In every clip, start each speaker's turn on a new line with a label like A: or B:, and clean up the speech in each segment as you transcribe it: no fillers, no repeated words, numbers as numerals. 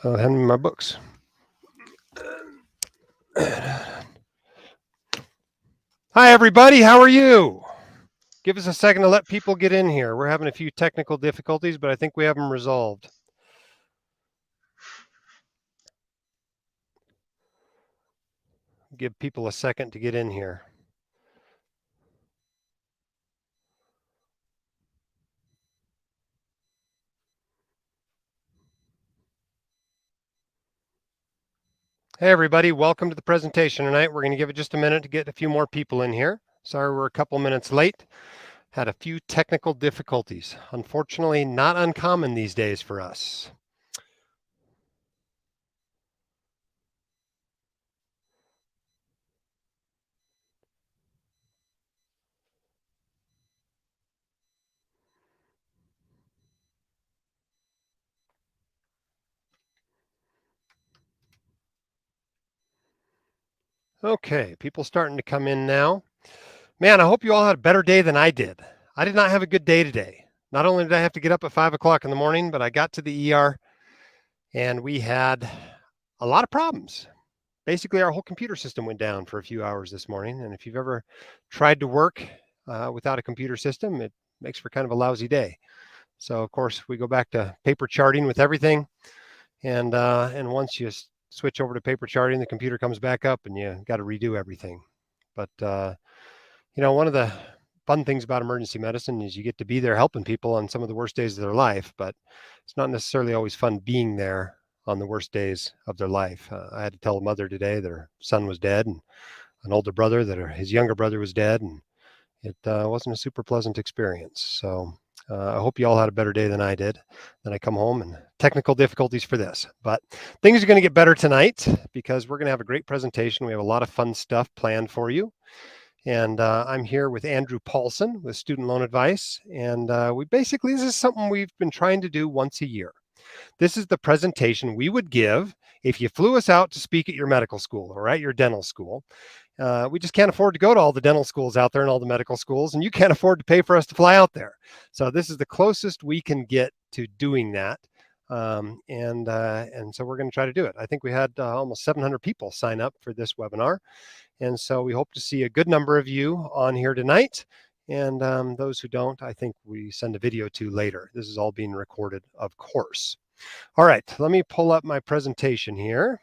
A: Hand me my books. Hi, everybody. How are you? Give us a second to let people get in here. We're having a few technical difficulties, but I think we have them resolved. Give people a second to get in here. Hey, everybody. Welcome to the presentation tonight. We're going to give it just a minute to get a few more people in here. Sorry we're a couple minutes late. Had a few technical difficulties. Unfortunately, not uncommon these days for us. Okay, people starting to come in now. Man, I hope you all had a better day than I did. I did not have a good day today. Not only did I have to get up at 5 o'clock in the morning, but I got to the ER and we had a lot of problems. Basically, our whole computer system went down for a few hours this morning. And if you've ever tried to work without a computer system, it makes for kind of a lousy day. So, of course, we go back to paper charting with everything. And once you switch over to paper charting, the computer comes back up and you got to redo everything. But one of the fun things about emergency medicine is you get to be there helping people on some of the worst days of their life, but it's not necessarily always fun being there on the worst days of their life. I had to tell a mother today that her son was dead and an older brother that his younger brother was dead, and it wasn't a super pleasant experience. So I hope you all had a better day than I did. Then I come home and technical difficulties for this, but things are going to get better tonight because we're going to have a great presentation. We have a lot of fun stuff planned for you. And I'm here with Andrew Paulson with Student Loan Advice. And this is something we've been trying to do once a year. This is the presentation we would give if you flew us out to speak at your medical school or at your dental school. We just can't afford to go to all the dental schools out there and all the medical schools, and you can't afford to pay for us to fly out there. So this is the closest we can get to doing that. And so we're going to try to do it. I think we had almost 700 people sign up for this webinar. And so we hope to see a good number of you on here tonight. And those who don't, I think we send a video to later. This is all being recorded, of course. All right, let me pull up my presentation here.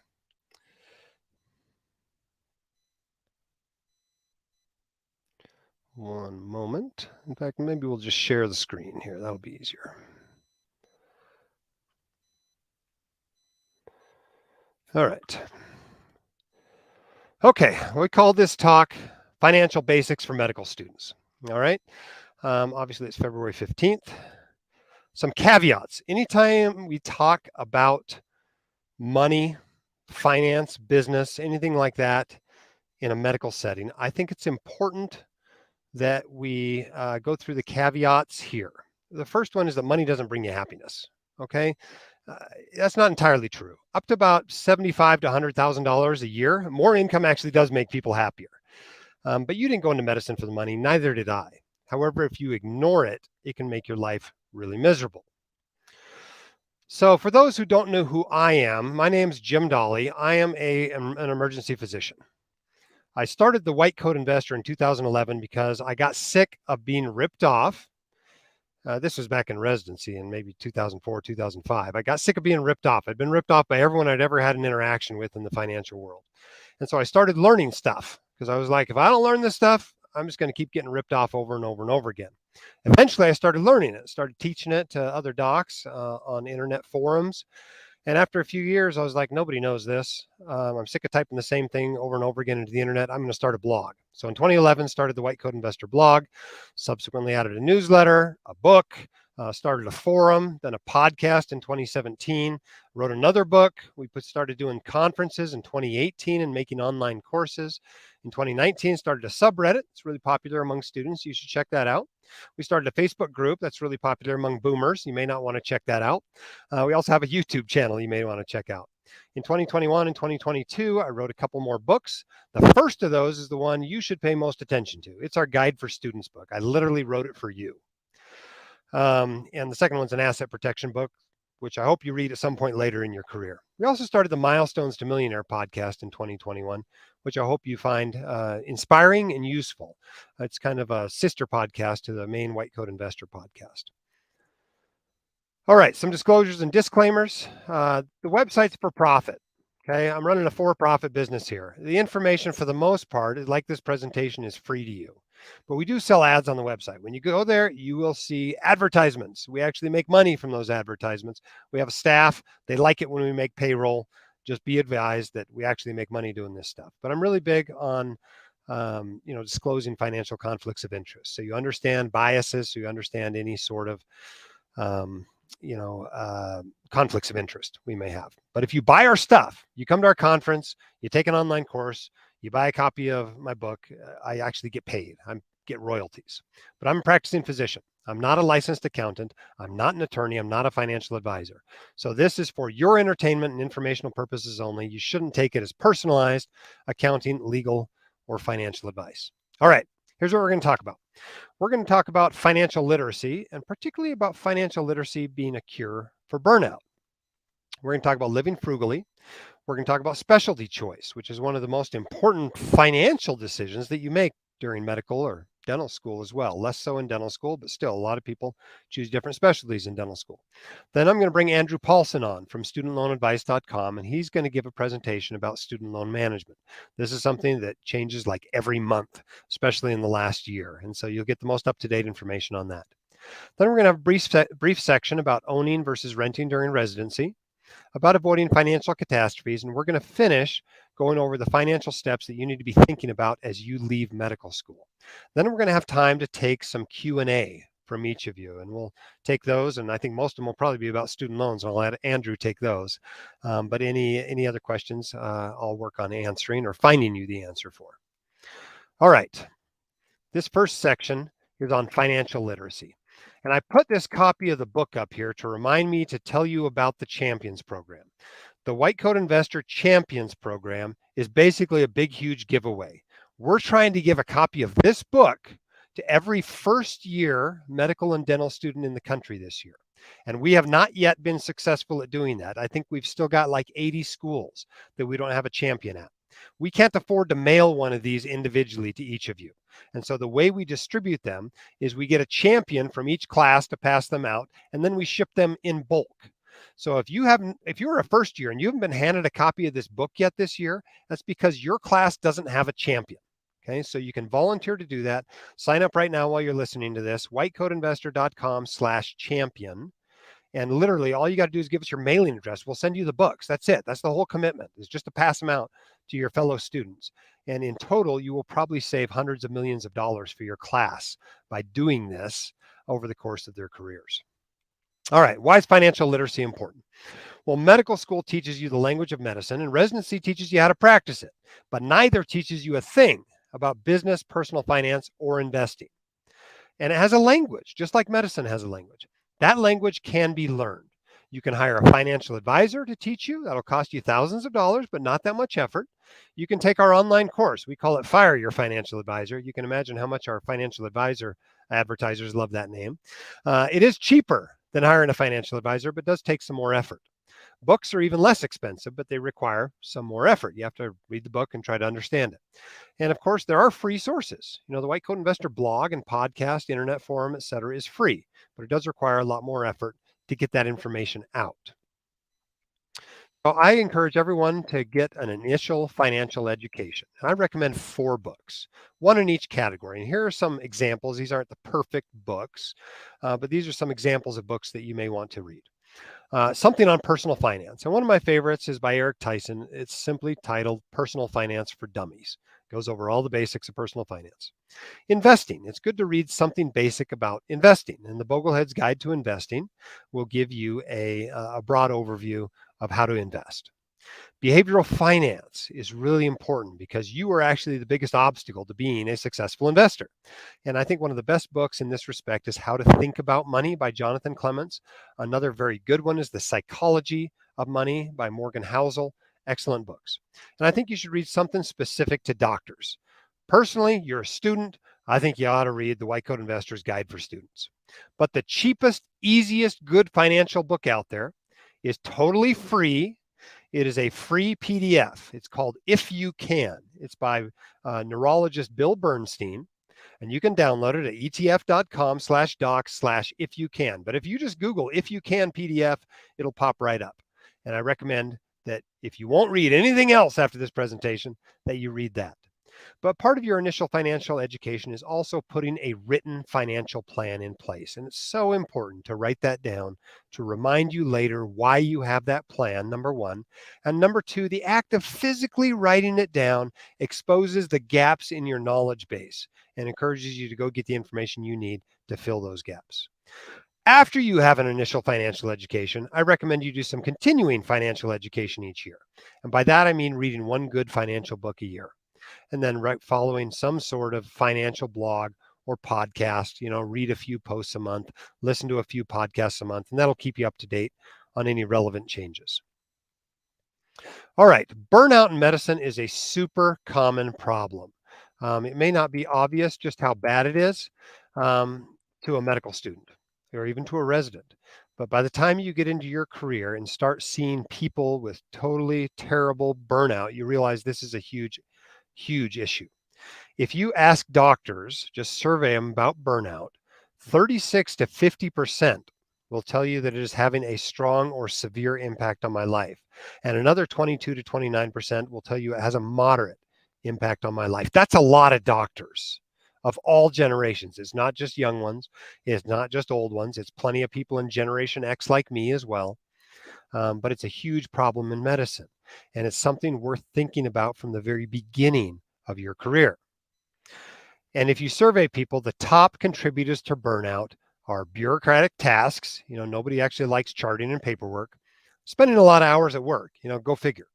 A: One moment. In fact, maybe we'll just share the screen here. That'll be easier. All right. Okay, we call this talk Financial Basics for Medical Students. All right. Obviously, it's February 15th. Some caveats. Anytime we talk about money, finance, business, anything like that in a medical setting, I think it's important that we go through the caveats here. The first one is that money doesn't bring you happiness. Okay. That's not entirely true. Up to about $75,000 to $100,000 a year, more income actually does make people happier. But you didn't go into medicine for the money, neither did I. However, if you ignore it, it can make your life really miserable. So for those who don't know who I am, my name is Jim Dolly. I am an emergency physician. I started the White Coat Investor in 2011 because I got sick of being ripped off. This was back in residency in maybe 2004, 2005. I got sick of being ripped off. I'd been ripped off by everyone I'd ever had an interaction with in the financial world. And so I started learning stuff because I was like, if I don't learn this stuff, I'm just going to keep getting ripped off over and over and over again. Eventually, I started learning it, started teaching it to other docs on internet forums. And after a few years, I was like, nobody knows this. I'm sick of typing the same thing over and over again into the internet. I'm going to start a blog. So in 2011, started the White Coat Investor blog, subsequently added a newsletter, a book, started a forum, then a podcast in 2017, wrote another book. We started doing conferences in 2018 and making online courses. In 2019, started a subreddit. It's really popular among students. You should check that out. We started a Facebook group that's really popular among boomers. You may not want to check that out. We also have a YouTube channel you may want to check out. In 2021 and 2022, I wrote a couple more books. The first of those is the one you should pay most attention to. It's our Guide for Students book. I literally wrote it for you. And the second one's an asset protection book. which I hope you read at some point later in your career. We also started the Milestones to Millionaire podcast in 2021, which I hope you find inspiring and useful. It's kind of a sister podcast to the main White Coat Investor podcast. All right, some disclosures and disclaimers. The website's for profit. Okay, I'm running a for-profit business here. The information, for the most part, like this presentation, is free to you. But we do sell ads on the website. When you go there, you will see advertisements. We actually make money from those advertisements. We have a staff. They like it when we make payroll. Just be advised that we actually make money doing this stuff. But I'm really big on disclosing financial conflicts of interest. So you understand biases, so you understand any sort of conflicts of interest we may have. But if you buy our stuff, you come to our conference, you take an online course, you buy a copy of my book, I actually get paid. I get royalties. But I'm a practicing physician. I'm not a licensed accountant. I'm not an attorney. I'm not a financial advisor. So this is for your entertainment and informational purposes only. You shouldn't take it as personalized accounting, legal, or financial advice. All right, here's what we're going to talk about. We're going to talk about financial literacy, and particularly about financial literacy being a cure for burnout. We're going to talk about living frugally. We're going to talk about specialty choice, which is one of the most important financial decisions that you make during medical or dental school as well. Less so in dental school, but still a lot of people choose different specialties in dental school. Then I'm going to bring Andrew Paulson on from studentloanadvice.com, and he's going to give a presentation about student loan management. This is something that changes like every month, especially in the last year. And so you'll get the most up-to-date information on that. Then we're going to have a brief section about owning versus renting during residency, about avoiding financial catastrophes, and we're going to finish going over the financial steps that you need to be thinking about as you leave medical school. Then we're going to have time to take some Q&A from each of you, and we'll take those, and I think most of them will probably be about student loans, and I'll let Andrew take those. But any other questions, I'll work on answering or finding you the answer for. All right, this first section is on financial literacy. And I put this copy of the book up here to remind me to tell you about the Champions Program. The White Coat Investor Champions Program is basically a big, huge giveaway. We're trying to give a copy of this book to every first-year medical and dental student in the country this year. And we have not yet been successful at doing that. I think we've still got like 80 schools that we don't have a champion at. We can't afford to mail one of these individually to each of you. And so the way we distribute them is we get a champion from each class to pass them out, and then we ship them in bulk. So if you're a first year and you haven't been handed a copy of this book yet this year, that's because your class doesn't have a champion. Okay, so you can volunteer to do that. Sign up right now while you're listening to this, whitecoatinvestor.com/champion. And literally all you got to do is give us your mailing address. We'll send you the books. That's it. That's the whole commitment, is just to pass them out to your fellow students. And in total, you will probably save hundreds of millions of dollars for your class by doing this over the course of their careers. All right, why is financial literacy important? Well, medical school teaches you the language of medicine, and residency teaches you how to practice it. But neither teaches you a thing about business, personal finance, or investing. And it has a language, just like medicine has a language. That language can be learned. You can hire a financial advisor to teach you. That'll cost you thousands of dollars, but not that much effort. You can take our online course. We call it Fire Your Financial Advisor. You can imagine how much our financial advisor advertisers love that name. It is cheaper than hiring a financial advisor, but does take some more effort. Books are even less expensive, but they require some more effort. You have to read the book and try to understand it. And of course, there are free sources. The White Coat Investor blog and podcast, internet forum, etc., is free, but it does require a lot more effort to get that information out. So I encourage everyone to get an initial financial education. I recommend 4 books, one in each category. And here are some examples. These aren't the perfect books, but these are some examples of books that you may want to read. Something on personal finance. And one of my favorites is by Eric Tyson. It's simply titled Personal Finance for Dummies. It goes over all the basics of personal finance. Investing. It's good to read something basic about investing. And the Boglehead's Guide to Investing will give you a broad overview of how to invest. Behavioral finance is really important because you are actually the biggest obstacle to being a successful investor. And I think one of the best books in this respect is How to Think About Money by Jonathan Clements. Another very good one is The Psychology of Money by Morgan Housel. Excellent books. And I think you should read something specific to doctors. Personally, you're a student. I think you ought to read The White Coat Investor's Guide for Students. But the cheapest, easiest, good financial book out there is totally free. It is a free PDF. It's called If You Can. It's by neurologist Bill Bernstein, and you can download it at etf.com/docs/if you can. But if you just Google If You Can PDF, it'll pop right up. And I recommend that if you won't read anything else after this presentation, that you read that. But part of your initial financial education is also putting a written financial plan in place. And it's so important to write that down to remind you later why you have that plan, number one. And number two, the act of physically writing it down exposes the gaps in your knowledge base and encourages you to go get the information you need to fill those gaps. After you have an initial financial education, I recommend you do some continuing financial education each year. And by that, I mean reading one good financial book a year, and then following some sort of financial blog or podcast. Read a few posts a month, listen to a few podcasts a month, and that'll keep you up to date on any relevant changes. All right, burnout in medicine is a super common problem. It may not be obvious just how bad it is to a medical student or even to a resident. But by the time you get into your career and start seeing people with totally terrible burnout, you realize this is a huge issue. If you ask doctors, just survey them about burnout, 36 to 50% will tell you that it is having a strong or severe impact on my life. And another 22 to 29% will tell you it has a moderate impact on my life. That's a lot of doctors of all generations. It's not just young ones. It's not just old ones. It's plenty of people in Generation X like me as well. But it's a huge problem in medicine. And it's something worth thinking about from the very beginning of your career. And if you survey people, the top contributors to burnout are bureaucratic tasks. Nobody actually likes charting and paperwork. Spending a lot of hours at work, go figure.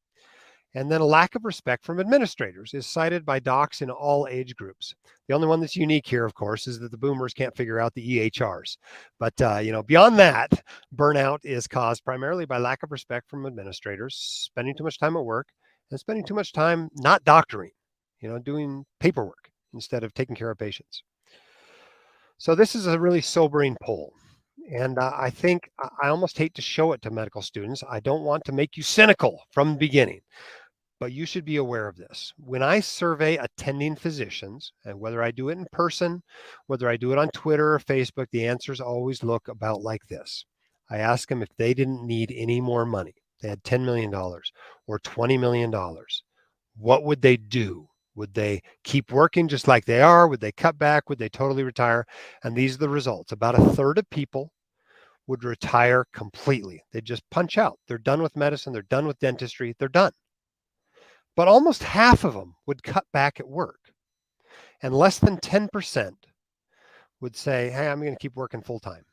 A: And then a lack of respect from administrators is cited by docs in all age groups. The only one that's unique here, of course, is that the boomers can't figure out the EHRs. But, beyond that, burnout is caused primarily by lack of respect from administrators, spending too much time at work, and spending too much time not doctoring, doing paperwork instead of taking care of patients. So this is a really sobering poll. And I think I almost hate to show it to medical students. I don't want to make you cynical from the beginning. But you should be aware of this. When I survey attending physicians, and whether I do it in person, whether I do it on Twitter or Facebook, the answers always look about like this. I ask them if they didn't need any more money. They had $10 million or $20 million. What would they do? Would they keep working just like they are? Would they cut back? Would they totally retire? And these are the results. About a third of people would retire completely. They just punch out. They're done with medicine. They're done with dentistry. They're done. But almost half of them would cut back at work. And less than 10% would say, hey, I'm going to keep working full time.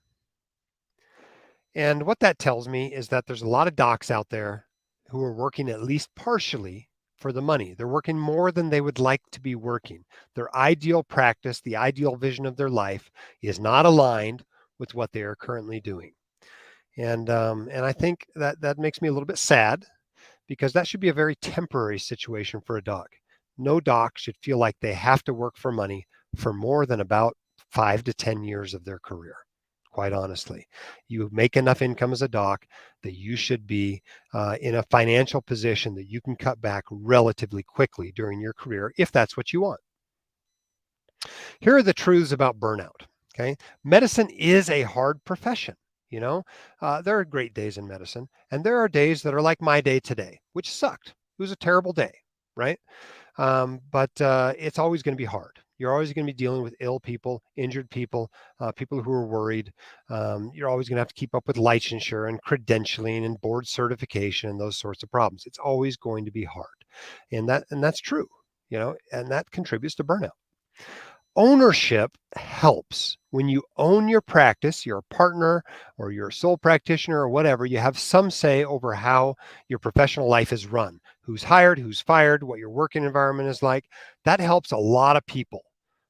A: And what that tells me is that there's a lot of docs out there who are working at least partially for the money. They're working more than they would like to be working. Their ideal practice, the ideal vision of their life is not aligned with what they are currently doing. And I think that makes me a little bit sad, because that should be a very temporary situation for a doc. No doc should feel like they have to work for money for more than about 5 to 10 years of their career. Quite honestly, you make enough income as a doc that you should be in a financial position that you can cut back relatively quickly during your career, if that's what you want. Here are the truths about burnout. Okay, medicine is a hard profession. There are great days in medicine, and there are days that are like my day today, which sucked. It was a terrible day, right? But it's always going to be hard. You're always going to be dealing with ill people, injured people, people who are worried. You're always going to have to keep up with licensure and credentialing and board certification and those sorts of problems. It's always going to be hard, and that's true. And that contributes to burnout. Ownership helps. When you own your practice, you're a partner or you're a sole practitioner or whatever, you have some say over how your professional life is run, who's hired, who's fired, what your working environment is like. That helps a lot of people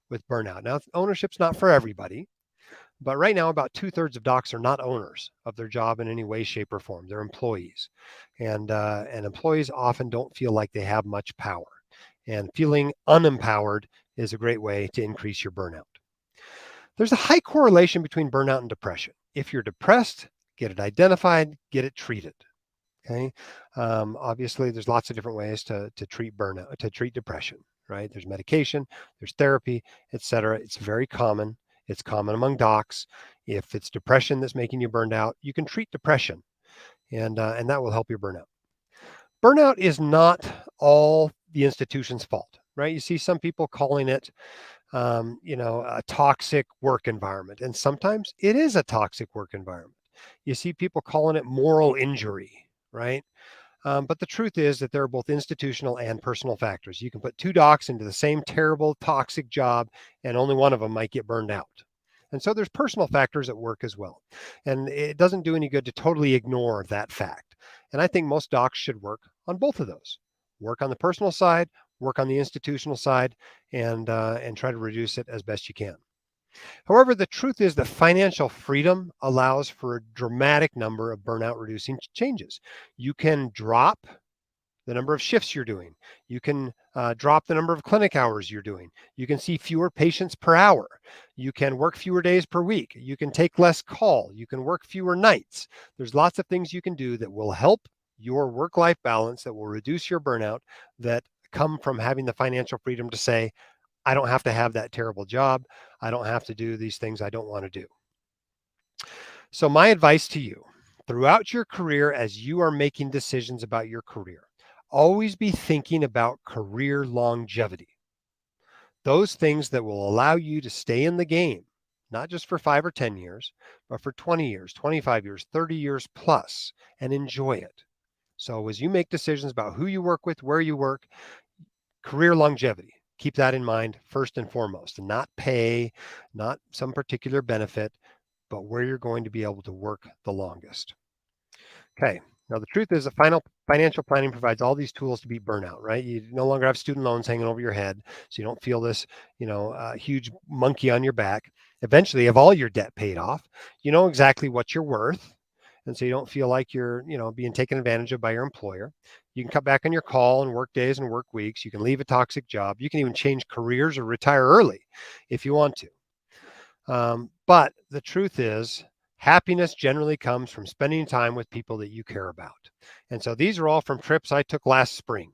A: with burnout. Now, ownership's not for everybody, but right now about 2/3 of docs are not owners of their job in any way, shape, or form. They're employees, and employees often don't feel like they have much power. And feeling unempowered is a great way to increase your burnout. There's a high correlation between burnout and depression. If you're depressed, get it identified, get it treated. Okay. Obviously, there's lots of different ways to treat burnout, to treat depression, right? There's medication, there's therapy, etc. It's very common. It's common among docs. If it's depression that's making you burned out, you can treat depression, and that will help your burnout. Burnout is not all the institution's fault, right? You see some people calling it, a toxic work environment, and sometimes it is a toxic work environment. You see people calling it moral injury, right? But the truth is that there are both institutional and personal factors. You can put two docs into the same terrible, toxic job, and only one of them might get burned out. And so there's personal factors at work as well. And it doesn't do any good to totally ignore that fact. And I think most docs should work on both of those. Work on the personal side, work on the institutional side, and try to reduce it as best you can. However, the truth is that financial freedom allows for a dramatic number of burnout reducing changes. You can drop the number of shifts you're doing. You can drop the number of clinic hours you're doing. You can see fewer patients per hour. You can work fewer days per week. You can take less call. You can work fewer nights. There's lots of things you can do that will help your work-life balance, that will reduce your burnout, that come from having the financial freedom to say, I don't have to have that terrible job. I don't have to do these things I don't want to do. So my advice to you, throughout your career, as you are making decisions about your career, always be thinking about career longevity. Those things that will allow you to stay in the game, not just for 5 or 10 years, but for 20 years, 25 years, 30 years plus, and enjoy it. So as you make decisions about who you work with, where you work, career longevity, keep that in mind first and foremost, and not pay, not some particular benefit, but where you're going to be able to work the longest. Okay. Now, the truth is that financial planning provides all these tools to beat burnout, right? You no longer have student loans hanging over your head, so you don't feel this, huge monkey on your back. Eventually, you have all your debt paid off. You know exactly what you're worth, and so you don't feel like you're, being taken advantage of by your employer. You can cut back on your call and work days and work weeks. You can leave a toxic job. You can even change careers or retire early if you want to. But the truth is, happiness generally comes from spending time with people that you care about. And so these are all from trips I took last spring,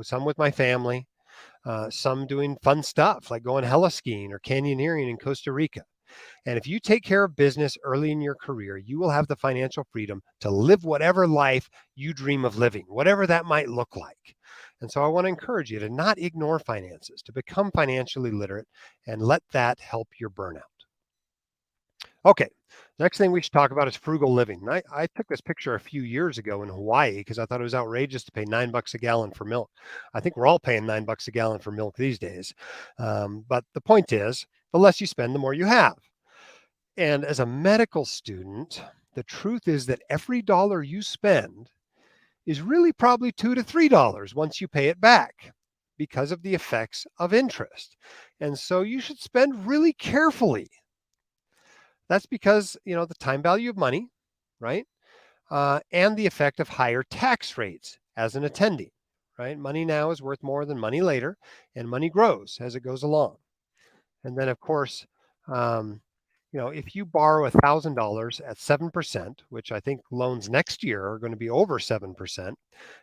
A: some with my family, some doing fun stuff like going heli skiing or canyoneering in Costa Rica. And if you take care of business early in your career, you will have the financial freedom to live whatever life you dream of living, whatever that might look like. And so I want to encourage you to not ignore finances, to become financially literate, and let that help your burnout. Okay, next thing we should talk about is frugal living. I took this picture a few years ago in Hawaii because I thought it was outrageous to pay $9 a gallon for milk. I think we're all paying $9 a gallon for milk these days. But the point is, the less you spend, the more you have. And as a medical student, the truth is that every dollar you spend is really probably $2 to $3 once you pay it back because of the effects of interest. And so you should spend really carefully. That's because, the time value of money, right? And the effect of higher tax rates as an attending, right? Money now is worth more than money later, and money grows as it goes along. And then, of course, if you borrow $1,000 at 7%, which I think loans next year are going to be over 7%,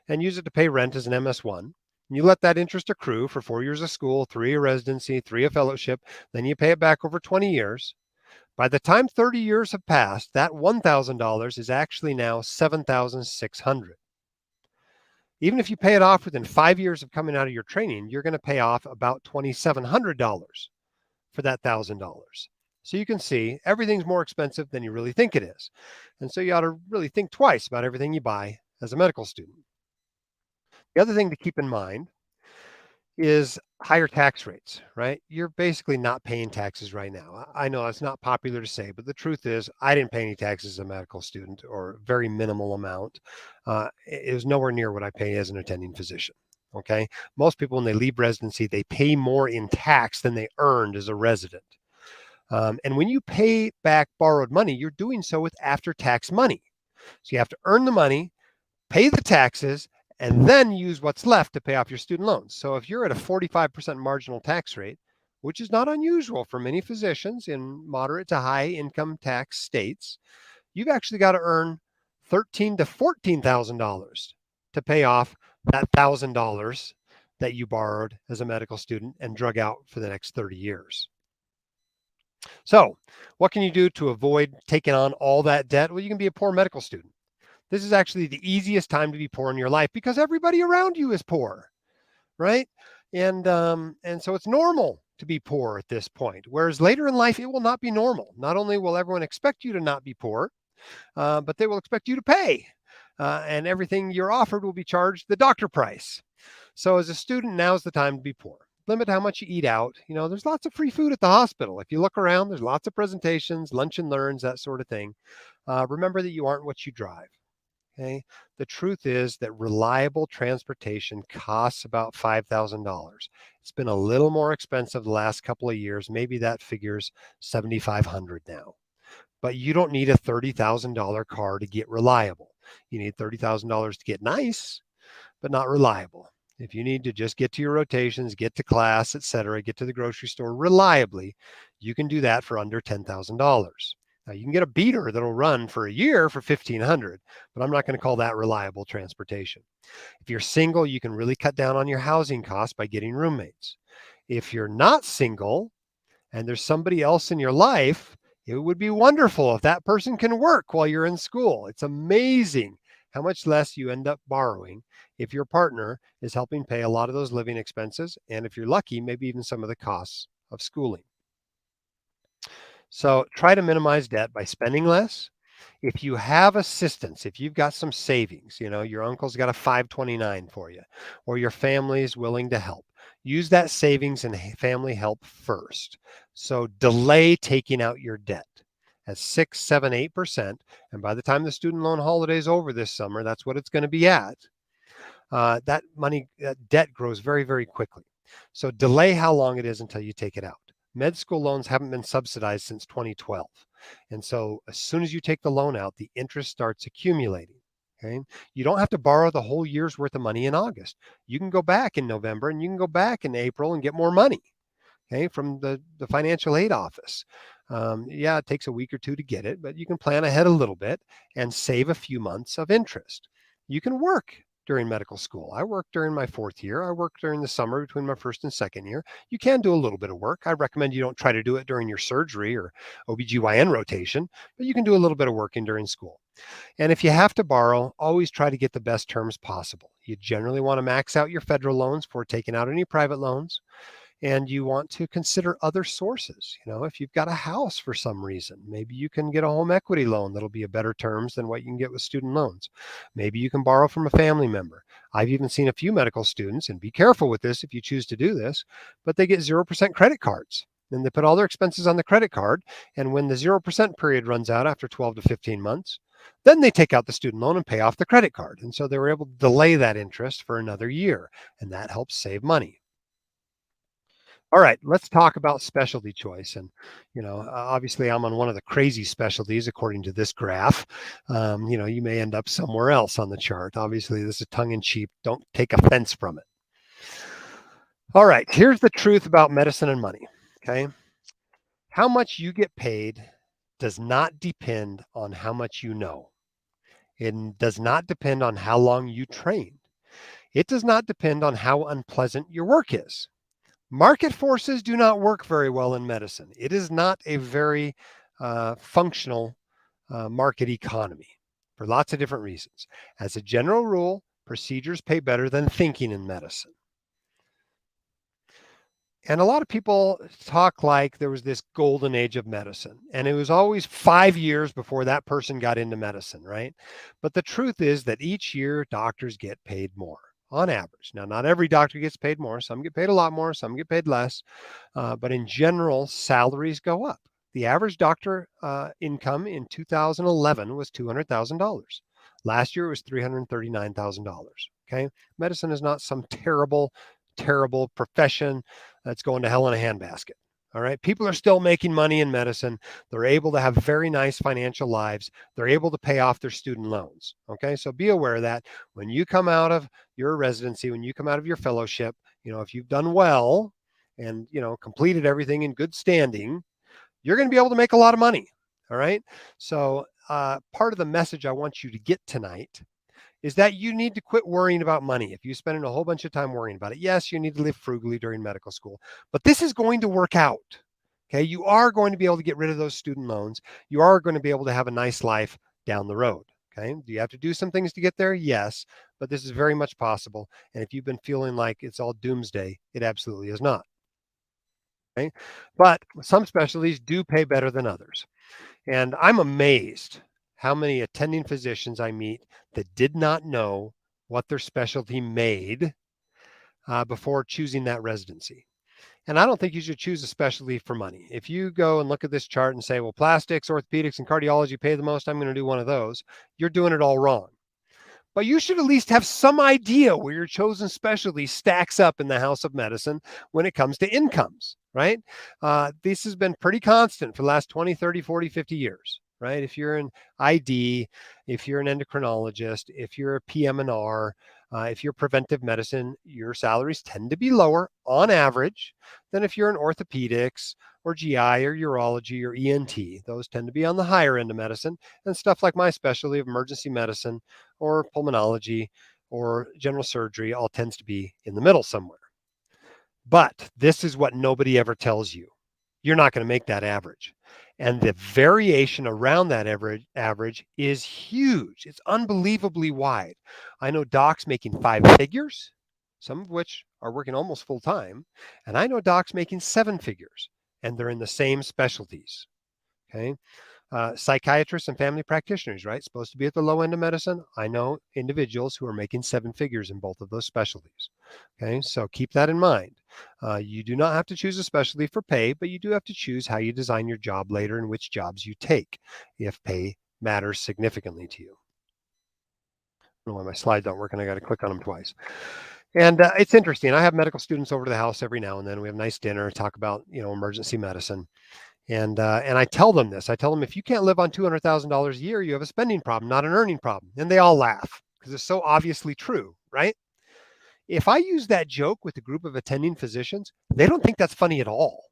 A: and use it to pay rent as an MS1, and you let that interest accrue for 4 years of school, 3 a residency, 3 a fellowship, then you pay it back over 20 years. By the time 30 years have passed, that $1,000 is actually now $7,600. Even if you pay it off within 5 years of coming out of your training, you're going to pay off about $2,700 for that $1,000. So you can see everything's more expensive than you really think it is. And so you ought to really think twice about everything you buy as a medical student. The other thing to keep in mind is higher tax rates, right? You're basically not paying taxes right now. I know it's not popular to say, but the truth is I didn't pay any taxes as a medical student, or very minimal amount. It was nowhere near what I pay as an attending physician. Okay. Most people, when they leave residency, they pay more in tax than they earned as a resident. And when you pay back borrowed money, you're doing so with after-tax money. So you have to earn the money, pay the taxes, and then use what's left to pay off your student loans. So if you're at a 45% marginal tax rate, which is not unusual for many physicians in moderate to high income tax states, you've actually got to earn $13,000 to $14,000 to pay off that $1,000 that you borrowed as a medical student and drug out for the next 30 years. So, what can you do to avoid taking on all that debt? Well, you can be a poor medical student. This is actually the easiest time to be poor in your life because everybody around you is poor, right? And so it's normal to be poor at this point. Whereas later in life, it will not be normal. Not only will everyone expect you to not be poor, but they will expect you to pay, and everything you're offered will be charged the doctor price. So as a student, now's the time to be poor. Limit how much you eat out. There's lots of free food at the hospital. If you look around, there's lots of presentations, lunch and learns, that sort of thing. Remember that you aren't what you drive. Okay. The truth is that reliable transportation costs about $5,000. It's been a little more expensive the last couple of years. Maybe that figures $7,500 now. But you don't need a $30,000 car to get reliable. You need $30,000 to get nice, but not reliable. If you need to just get to your rotations, get to class, etc., get to the grocery store reliably, you can do that for under $10,000. Now, you can get a beater that'll run for a year for $1,500, but I'm not going to call that reliable transportation. If you're single, you can really cut down on your housing costs by getting roommates. If you're not single and there's somebody else in your life, it would be wonderful if that person can work while you're in school. It's amazing how much less you end up borrowing if your partner is helping pay a lot of those living expenses, and if you're lucky, maybe even some of the costs of schooling. So try to minimize debt by spending less. If you have assistance, if you've got some savings, your uncle's got a 529 for you, or your family's willing to help, use that savings and family help first. So delay taking out your debt at 6, 7, 8%. And by the time the student loan holiday is over this summer, that's what it's going to be at. That debt grows very, very quickly. So delay how long it is until you take it out. Med school loans haven't been subsidized since 2012. And so as soon as you take the loan out, the interest starts accumulating. Okay. You don't have to borrow the whole year's worth of money in August. You can go back in November and you can go back in April and get more money. Okay, from the financial aid office. Yeah, it takes a week or two to get it, but you can plan ahead a little bit and save a few months of interest. You can work during medical school. I worked during my 4th year. I worked during the summer between my 1st and 2nd year. You can do a little bit of work. I recommend you don't try to do it during your surgery or OBGYN rotation, but you can do a little bit of working during school. And if you have to borrow, always try to get the best terms possible. You generally want to max out your federal loans before taking out any private loans. And you want to consider other sources. If you've got a house for some reason, maybe you can get a home equity loan that'll be a better terms than what you can get with student loans. Maybe you can borrow from a family member. I've even seen a few medical students, and be careful with this if you choose to do this, but they get 0% credit cards. And they put all their expenses on the credit card. And when the 0% period runs out after 12 to 15 months, then they take out the student loan and pay off the credit card. And so they were able to delay that interest for another year. And that helps save money. All right, let's talk about specialty choice. And, obviously I'm on one of the crazy specialties according to this graph. You may end up somewhere else on the chart. Obviously, this is tongue in cheek. Don't take offense from it. All right, here's the truth about medicine and money. Okay. How much you get paid does not depend on how much you know. It does not depend on how long you trained. It does not depend on how unpleasant your work is. Market forces do not work very well in medicine. It is not a very functional market economy for lots of different reasons. As a general rule, procedures pay better than thinking in medicine. And a lot of people talk like there was this golden age of medicine, and it was always 5 years before that person got into medicine, right? But the truth is that each year doctors get paid more on average. Now, not every doctor gets paid more. Some get paid a lot more, some get paid less. But in general, salaries go up. The average doctor income in 2011 was $200,000. Last year it was $339,000. Okay. Medicine is not some terrible profession that's going to hell in a handbasket. All right. People are still making money in medicine. They're able to have very nice financial lives. They're able to pay off their student loans. Okay. So be aware of that when you come out of your residency, when you come out of your fellowship, if you've done well and, completed everything in good standing, you're going to be able to make a lot of money. All right. So part of the message I want you to get tonight is that you need to quit worrying about money. If you're spending a whole bunch of time worrying about it, yes, you need to live frugally during medical school, but this is going to work out. Okay, you are going to be able to get rid of those student loans. You are going to be able to have a nice life down the road. Okay, do you have to do some things to get there? Yes, but this is very much possible. And if you've been feeling like it's all doomsday, it absolutely is not. Okay, but some specialties do pay better than others. And I'm amazed how many attending physicians I meet that did not know what their specialty made before choosing that residency. And I don't think you should choose a specialty for money. If you go and look at this chart and say, well, plastics, orthopedics, and cardiology pay the most, I'm going to do one of those, you're doing it all wrong. But you should at least have some idea where your chosen specialty stacks up in the house of medicine when it comes to incomes, right? This has been pretty constant for the last 20, 30, 40, 50 years, right? If you're an ID, if you're an endocrinologist, if you're a PM&R, if you're preventive medicine, your salaries tend to be lower on average than if you're in orthopedics or GI or urology or ENT. Those tend to be on the higher end of medicine, and stuff like my specialty of emergency medicine or pulmonology or general surgery all tends to be in the middle somewhere. But this is what nobody ever tells you. You're not going to make that average. And the variation around that average is huge. It's unbelievably wide. I know docs making 5 figures, some of which are working almost full time. And I know docs making 7 figures, and they're in the same specialties. Okay. Psychiatrists and family practitioners, right? Supposed to be at the low end of medicine. I know individuals who are making 7 figures in both of those specialties. Okay, so keep that in mind. You do not have to choose a specialty for pay, but you do have to choose how you design your job later and which jobs you take if pay matters significantly to you. I don't know why my slides don't work and I got to click on them twice. And it's interesting. I have medical students over to the house every now and then. We have a nice dinner, talk about, emergency medicine. And I tell them this. I tell them if you can't live on $200,000 a year, you have a spending problem, not an earning problem. And they all laugh because it's so obviously true, right? If I use that joke with a group of attending physicians, they don't think that's funny at all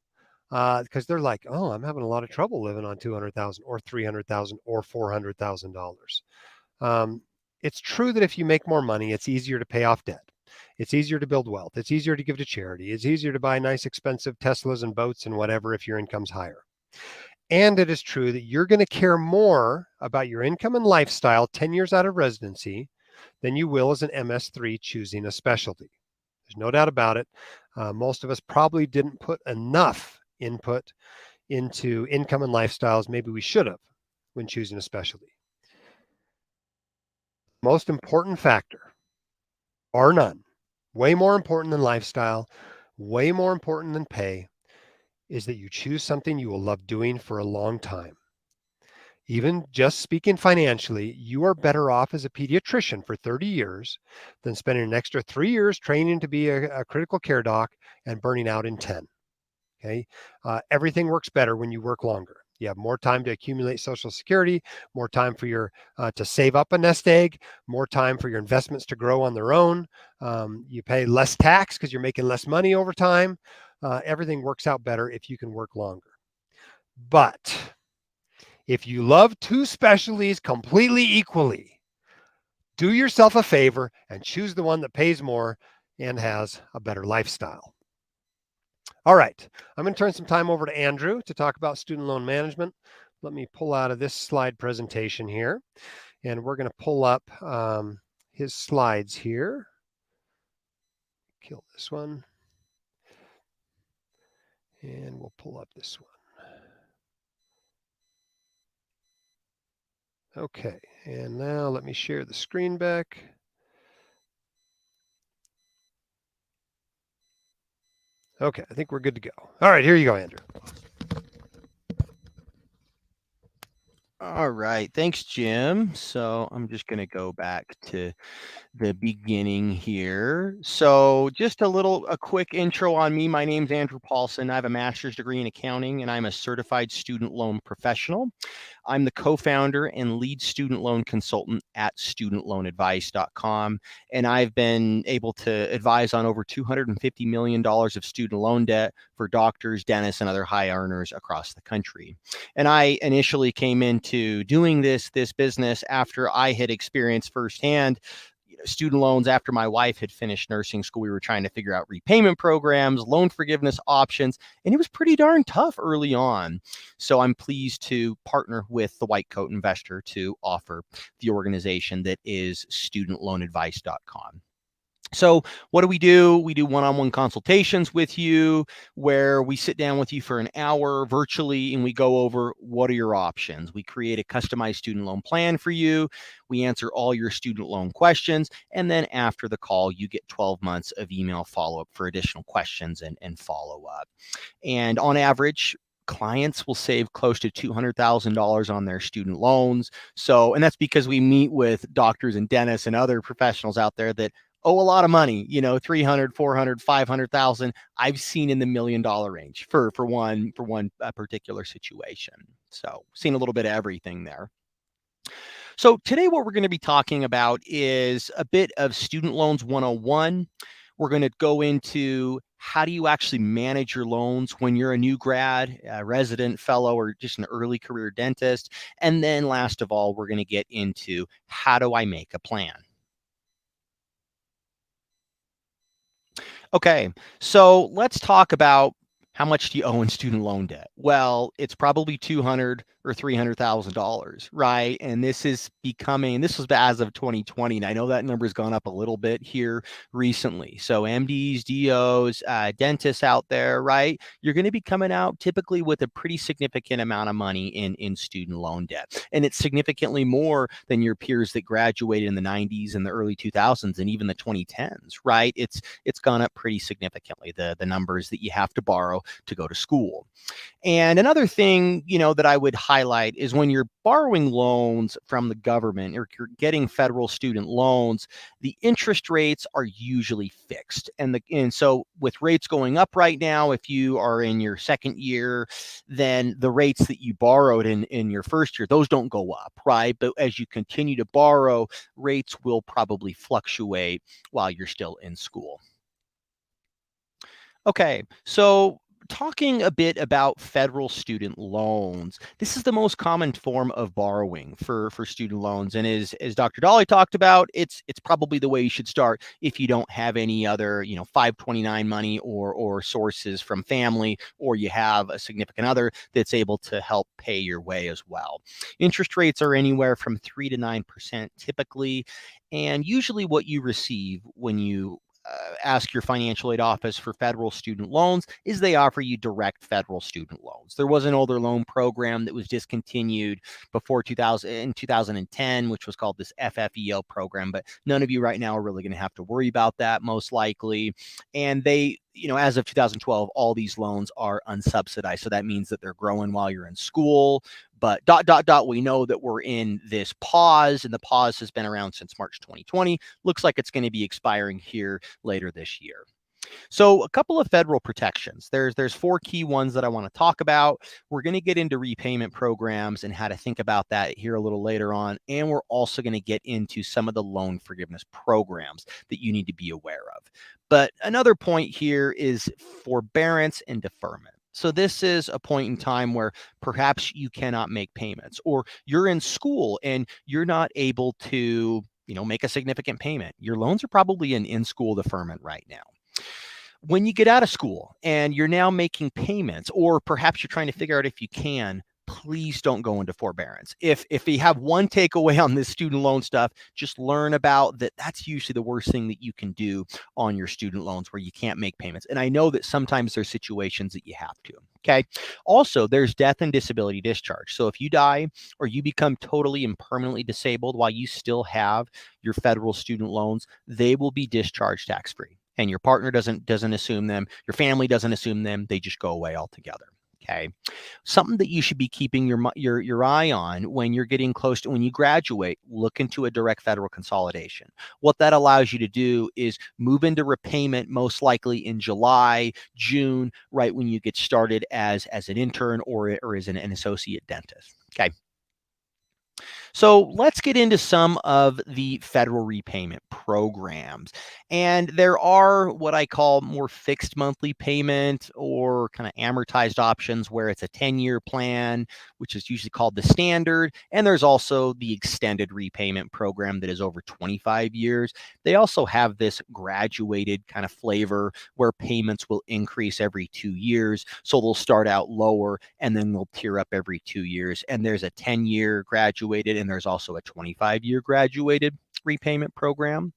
A: because they're like, "Oh, I'm having a lot of trouble living on 200,000 or 300,000 or $400,000." It's true that if you make more money, it's easier to pay off debt. It's easier to build wealth. It's easier to give to charity. It's easier to buy nice, expensive Teslas and boats and whatever if your income's higher. And it is true that you're going to care more about your income and lifestyle 10 years out of residency than you will as an MS3 choosing a specialty. There's no doubt about it. Most of us probably didn't put enough input into income and lifestyles. Maybe we should have when choosing a specialty. Most important factor, bar none, way more important than lifestyle, way more important than pay, is that you choose something you will love doing for a long time. Even just speaking financially, you are better off as a pediatrician for 30 years than spending an extra 3 years training to be a critical care doc and burning out in 10. Okay. Everything works better when you work longer. You have more time to accumulate Social Security, more time for your to save up a nest egg, more time for your investments to grow on their own. You pay less tax because you're making less money over time. Everything works out better if you can work longer. But if you love two specialties completely equally, do yourself a favor and choose the one that pays more and has a better lifestyle. All right, I'm going to turn some time over to Andrew to talk about student loan management. Let me pull out of this slide presentation here, and we're going to pull up his slides here. Kill this one, and we'll pull up this one. Okay, and now let me share the screen back. Okay, I think we're good to go. All right, here you go, Andrew.
B: All right, thanks, Jim. So I'm just going to go back to the beginning here. So just a quick intro on me. My name's Andrew Paulson. I have a master's degree in accounting, and I'm a certified student loan professional. I'm the co-founder and lead student loan consultant at studentloanadvice.com, and I've been able to advise on over $250 million of student loan debt for doctors, dentists, and other high earners across the country. And I initially came into into doing this business after I had experienced firsthand student loans after my wife had finished nursing school. We were trying to figure out repayment programs, loan forgiveness options, and it was pretty darn tough early on. So I'm pleased to partner with the White Coat Investor to offer the organization that is studentloanadvice.com. So what do? We do one-on-one consultations with you where we sit down with you for an hour virtually and we go over what are your options. We create a customized student loan plan for you. We answer all your student loan questions. And then after the call, you get 12 months of email follow-up for additional questions and follow-up. And on average, clients will save close to $200,000 on their student loans. So, and that's because we meet with doctors and dentists and other professionals out there that owe a lot of money, 300, 400, 500,000. I've seen in the $1 million range for one particular situation. So seen a little bit of everything there. So today what we're going to be talking about is a bit of student loans 101. We're going to go into how do you actually manage your loans when you're a new grad, a resident, fellow, or just an early career dentist. And then last of all, we're going to get into how do I make a plan? Okay, so let's talk about how much do you owe in student loan debt? Well, it's probably $200,000 or $300,000, right? And this was as of 2020. And I know that number has gone up a little bit here recently. So MDs, DOs, dentists out there, right? You're going to be coming out typically with a pretty significant amount of money in student loan debt. And it's significantly more than your peers that graduated in the 90s and the early 2000s and even the 2010s, right? It's gone up pretty significantly, the numbers that you have to borrow to go to school. And another thing, that I would highlight is when you're borrowing loans from the government or you're getting federal student loans, the interest rates are usually fixed. And so with rates going up right now, if you are in your second year, then the rates that you borrowed in your first year, those don't go up, right? But as you continue to borrow, rates will probably fluctuate while you're still in school. Okay, so talking a bit about federal student loans, this is the most common form of borrowing for student loans. And as Dr. Dolly talked about, it's probably the way you should start if you don't have any other, 529 money or sources from family, or you have a significant other that's able to help pay your way as well. Interest rates are anywhere from 3 to 9% typically. And usually what you receive when you ask your financial aid office for federal student loans is they offer you direct federal student loans. There was an older loan program that was discontinued before 2010, which was called this FFEL program, but none of you right now are really going to have to worry about that most likely. And they, as of 2012, all these loans are unsubsidized. So that means that they're growing while you're in school. But we know that we're in this pause, and the pause has been around since March 2020. Looks like it's going to be expiring here later this year. So a couple of federal protections. There's 4 key ones that I want to talk about. We're going to get into repayment programs and how to think about that here a little later on. And we're also going to get into some of the loan forgiveness programs that you need to be aware of. But another point here is forbearance and deferment. So this is a point in time where perhaps you cannot make payments, or you're in school and you're not able to, make a significant payment. Your loans are probably in-school deferment right now. When you get out of school and you're now making payments, or perhaps you're trying to figure out if you can, please don't go into forbearance. If you have one takeaway on this student loan stuff, just learn about that. That's usually the worst thing that you can do on your student loans where you can't make payments. And I know that sometimes there's situations that you have to. Okay. Also, there's death and disability discharge. So if you die or you become totally and permanently disabled while you still have your federal student loans, they will be discharged tax-free. And your partner doesn't assume them. Your family doesn't assume them. They just go away altogether. Okay. Something that you should be keeping your eye on when you're getting close to when you graduate, look into a direct federal consolidation. What that allows you to do is move into repayment most likely in July, June, right when you get started as an intern or as an associate dentist. Okay. So let's get into some of the federal repayment programs. And there are what I call more fixed monthly payment or kind of amortized options where it's a 10-year plan, which is usually called the standard. And there's also the extended repayment program that is over 25 years. They also have this graduated kind of flavor where payments will increase every 2 years. So they'll start out lower and then they'll tier up every 2 years. And there's a 10-year graduated and there's also a 25-year graduated repayment program.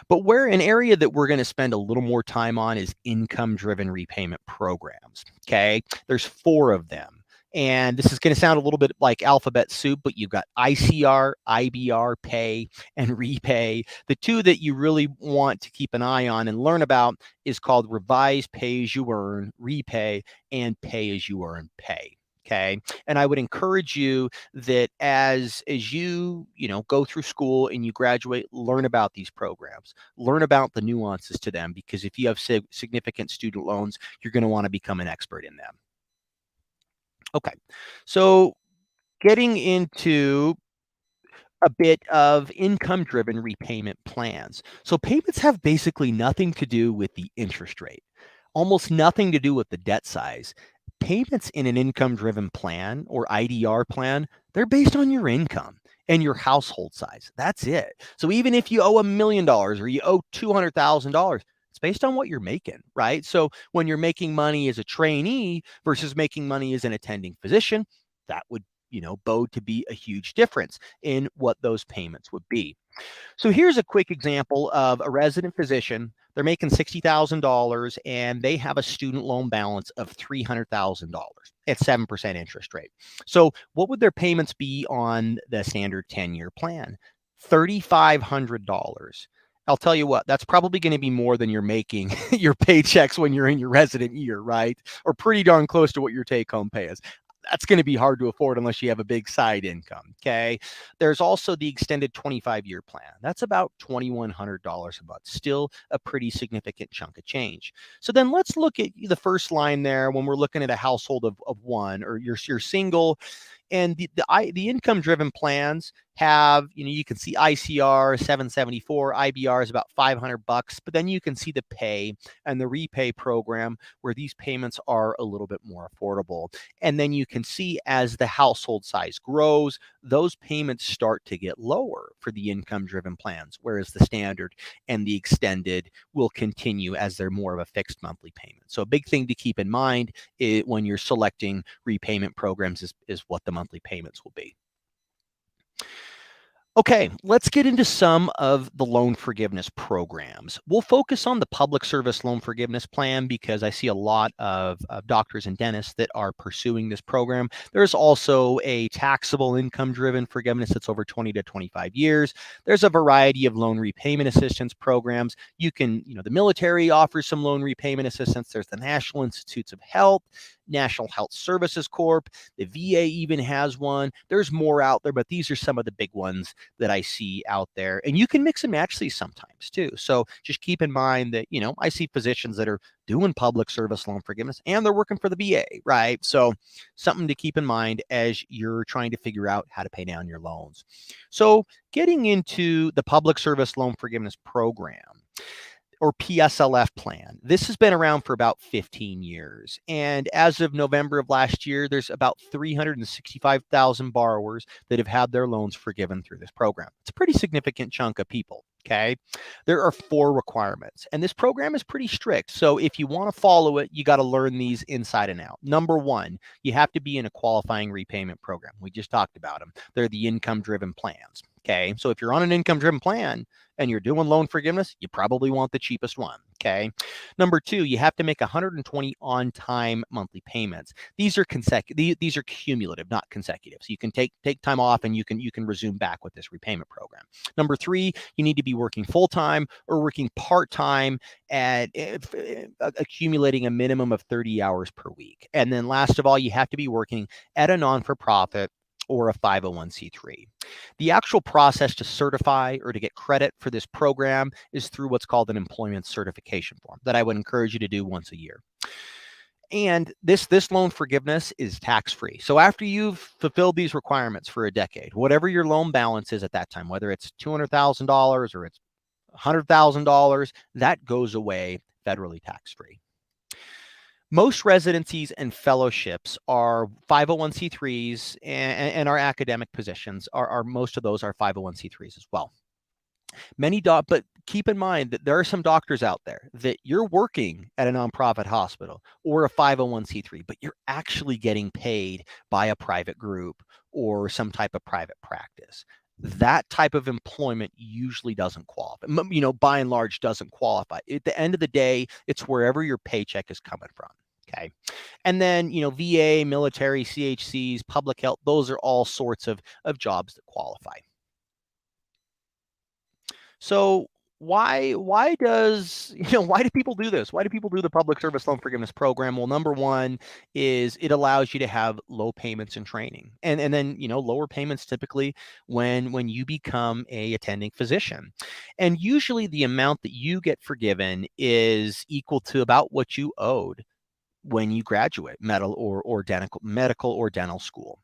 B: But where an area that we're going to spend a little more time on is income driven repayment programs. Okay. There's 4 of them. And this is going to sound a little bit like alphabet soup, but you've got ICR, IBR, pay, and repay. The 2 that you really want to keep an eye on and learn about is called revise pay as you earn, repay, and pay as you earn pay. Okay. And I would encourage you that as you go through school and you graduate, learn about these programs, learn about the nuances to them, because if you have significant student loans, you're going to want to become an expert in them. Okay. So getting into a bit of income driven repayment plans. So payments have basically nothing to do with the interest rate, almost nothing to do with the debt size. Payments in an income driven plan or IDR plan, they're based on your income and your household size. That's it. So even if you owe $1 million or you owe $200,000, it's based on what you're making, right? So when you're making money as a trainee versus making money as an attending physician, that would bode to be a huge difference in what those payments would be. So here's a quick example of a resident physician. They're making $60,000 and they have a student loan balance of $300,000 at 7% interest rate. So what would their payments be on the standard 10-year plan? $3,500. I'll tell you what, that's probably going to be more than you're making your paychecks when you're in your resident year, right? Or pretty darn close to what your take-home pay is. That's going to be hard to afford unless you have a big side income. Okay. There's also the extended 25-year plan. That's about $2,100 a month. Still a pretty significant chunk of change. So then let's look at the first line there when we're looking at a household of 1 or you're single. And the income driven plans have, you can see ICR 774, IBR is about $500, but then you can see the pay and the repay program where these payments are a little bit more affordable. And then you can see as the household size grows, those payments start to get lower for the income driven plans, whereas the standard and the extended will continue as they're more of a fixed monthly payment. So a big thing to keep in mind when you're selecting repayment programs is what the monthly payments will be. Okay, let's get into some of the loan forgiveness programs. We'll focus on the public service loan forgiveness plan because I see a lot of doctors and dentists that are pursuing this program. There's also a taxable income driven forgiveness that's over 20 to 25 years. There's a variety of loan repayment assistance programs. You can, the military offers some loan repayment assistance. There's the National Institutes of Health, National Health Services Corp. The VA even has one. There's more out there, but these are some of the big ones that I see out there. And you can mix and match these sometimes too. So just keep in mind that, I see physicians that are doing public service loan forgiveness and they're working for the VA, right? So something to keep in mind as you're trying to figure out how to pay down your loans. So getting into the public service loan forgiveness program, or PSLF plan. This has been around for about 15 years. And as of November of last year, there's about 365,000 borrowers that have had their loans forgiven through this program. It's a pretty significant chunk of people. Okay. There are 4 requirements, and this program is pretty strict. So if you want to follow it, you got to learn these inside and out. Number 1, you have to be in a qualifying repayment program. We just talked about them. They're the income driven plans. Okay. So if you're on an income driven plan and you're doing loan forgiveness, you probably want the cheapest one. Okay. Number 2, you have to make 120 on-time monthly payments. These are these are cumulative, not consecutive. So you can take time off and you can resume back with this repayment program. Number 3, you need to be working full-time or working part-time at accumulating a minimum of 30 hours per week. And then last of all, you have to be working at a non-for-profit or a 501c3. The actual process to certify or to get credit for this program is through what's called an employment certification form that I would encourage you to do once a year. And this loan forgiveness is tax-free. So after you've fulfilled these requirements for a decade, whatever your loan balance is at that time, whether it's $200,000 or it's $100,000, that goes away federally tax-free. Most residencies and fellowships are 501c3s, and our academic positions are most of those are 501c3s as well. But keep in mind that there are some doctors out there that you're working at a nonprofit hospital or a 501c3, but you're actually getting paid by a private group or some type of private practice. That type of employment usually doesn't qualify, by and large doesn't qualify. At the end of the day, it's wherever your paycheck is coming from. Okay. And then, VA, military, CHCs, public health, those are all sorts of jobs that qualify. So why why do people do this? Why do people do the public service loan forgiveness program? Well, number one is it allows you to have low payments in training. And then, lower payments typically when you become a attending physician. And usually the amount that you get forgiven is equal to about what you owed when you graduate medical or dental school.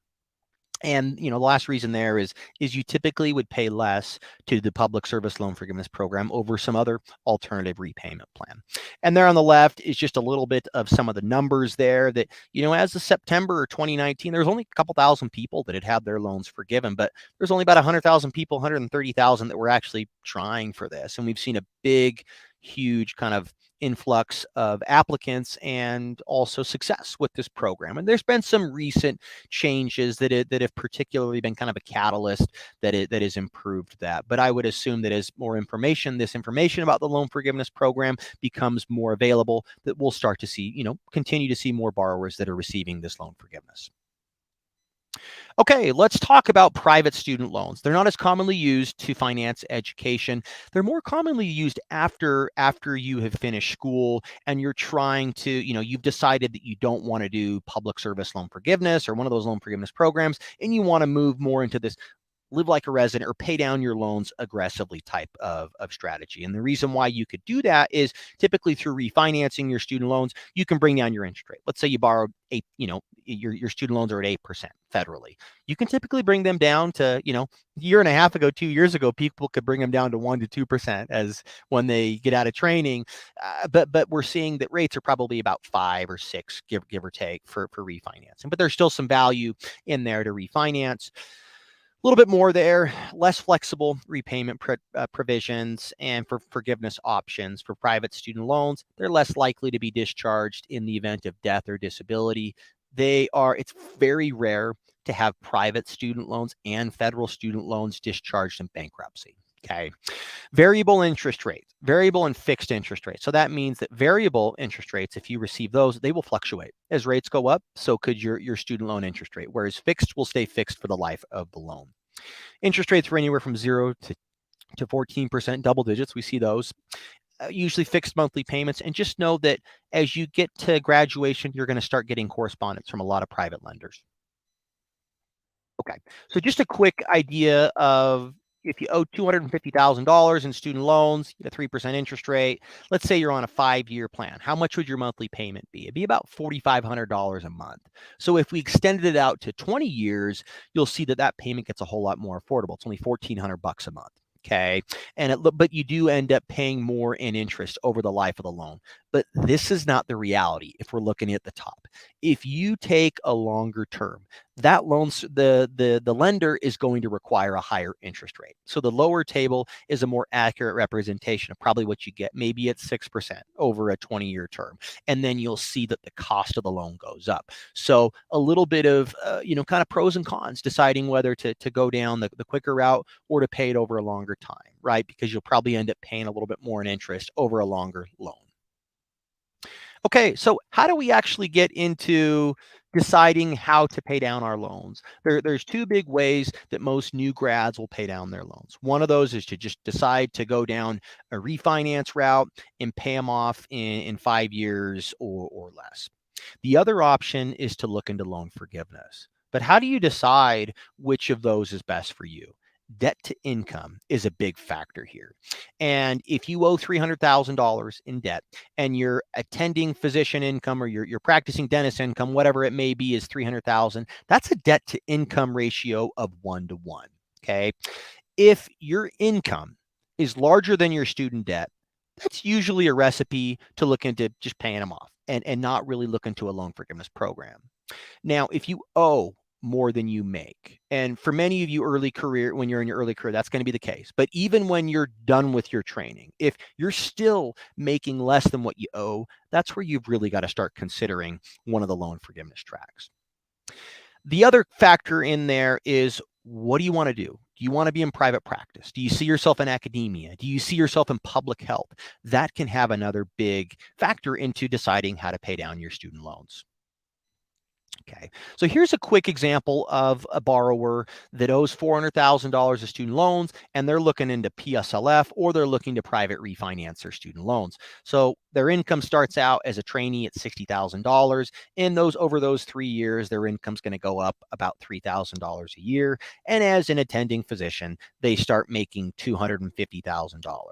B: And the last reason there is you typically would pay less to the public service loan forgiveness program over some other alternative repayment plan. And there on the left is just a little bit of some of the numbers there that, as of September 2019, there's only a couple thousand people that had their loans forgiven, but there's only about 100,000 people, 130,000 that were actually trying for this. And we've seen a big, huge kind of influx of applicants and also success with this program. And there's been some recent changes that have particularly been kind of a catalyst that has improved that. But I would assume that as this information about the loan forgiveness program becomes more available, that we'll start to see, continue to see more borrowers that are receiving this loan forgiveness. Okay, let's talk about private student loans. They're not as commonly used to finance education. They're more commonly used after you have finished school and you're trying to, you've decided that you don't want to do public service loan forgiveness or one of those loan forgiveness programs, and you want to move more into this live like a resident or pay down your loans aggressively type of strategy. And the reason why you could do that is typically through refinancing your student loans, you can bring down your interest rate. Let's say you borrowed your student loans are at 8% federally. You can typically bring them down to, a year and a half ago, 2 years ago, people could bring them down to 1% to 2% as when they get out of training. But we're seeing that rates are probably about 5 or 6, give or take, for refinancing. But there's still some value in there to refinance. A little bit more there, less flexible repayment provisions, and for forgiveness options for private student loans. They're less likely to be discharged in the event of death or disability. It's very rare to have private student loans and federal student loans discharged in bankruptcy. Okay. Variable and fixed interest rates. So that means that variable interest rates, if you receive those, they will fluctuate. As rates go up, so could your student loan interest rate, whereas fixed will stay fixed for the life of the loan. Interest rates are anywhere from 0 to 14%, double digits. We see those. Usually fixed monthly payments. And just know that as you get to graduation, you're going to start getting correspondence from a lot of private lenders. Okay, so just a quick idea of if you owe $250,000 in student loans, you get a 3% interest rate. Let's say you're on a 5-year plan. How much would your monthly payment be? It'd be about $4,500 a month. So if we extended it out to 20 years, you'll see that payment gets a whole lot more affordable. It's only $1,400 a month. Okay. But you do end up paying more in interest over the life of the loan. But this is not the reality if we're looking at the top. If you take a longer term, that loans, the lender is going to require a higher interest rate. So the lower table is a more accurate representation of probably what you get. Maybe it's 6% over a 20-year term. And then you'll see that the cost of the loan goes up. So a little bit of, kind of pros and cons, deciding whether to go down the quicker route or to pay it over a longer time, right? Because you'll probably end up paying a little bit more in interest over a longer loan. Okay, so how do we actually get into deciding how to pay down our loans? There's 2 big ways that most new grads will pay down their loans. One of those is to just decide to go down a refinance route and pay them off in 5 years or less. The other option is to look into loan forgiveness. But how do you decide which of those is best for you? debt to income is a big factor here. And if you owe $300,000 in debt and your attending physician income or your practicing dentist income, whatever it may be, is 300,000, that's a debt to income ratio of 1 to 1. Okay. If your income is larger than your student debt, that's usually a recipe to look into just paying them off and not really look into a loan forgiveness program. Now, if you owe more than you make, and for many of you when you're in your early career, that's going to be the case. But even when you're done with your training, if you're still making less than what you owe, that's where you've really got to start considering one of the loan forgiveness tracks. The other factor in there is, what do you want to do? Do you want to be in private practice? Do you see yourself in academia? Do you see yourself in public health? That can have another big factor into deciding how to pay down your student loans. Okay, so here's a quick example of a borrower that owes $400,000 of student loans, and they're looking into PSLF, or they're looking to private refinance their student loans. So their income starts out as a trainee at $60,000. Over those 3 years, their income's going to go up about $3,000 a year. And as an attending physician, they start making $250,000.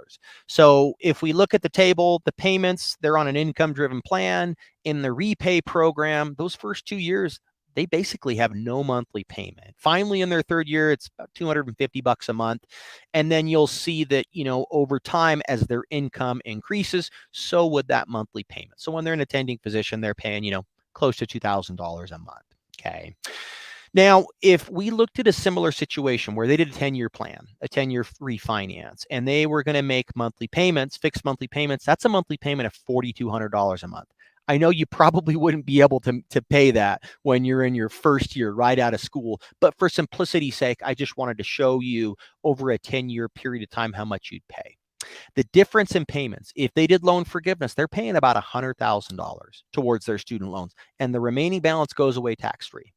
B: So if we look at the table, the payments, they're on an income-driven plan. In the repay program, those first 2 years, they basically have no monthly payment. Finally, in their third year, it's about $250 a month. And then you'll see that, over time, as their income increases, so would that monthly payment. So when they're an attending physician, they're paying, close to $2,000 a month. Okay. Now, if we looked at a similar situation where they did a 10-year plan, a 10-year refinance, and they were going to make monthly payments, fixed monthly payments, that's a monthly payment of $4,200 a month. I know you probably wouldn't be able to pay that when you're in your first year right out of school, but for simplicity's sake, I just wanted to show you over a 10-year period of time how much you'd pay. The difference in payments, if they did loan forgiveness, they're paying about $100,000 towards their student loans, and the remaining balance goes away tax-free.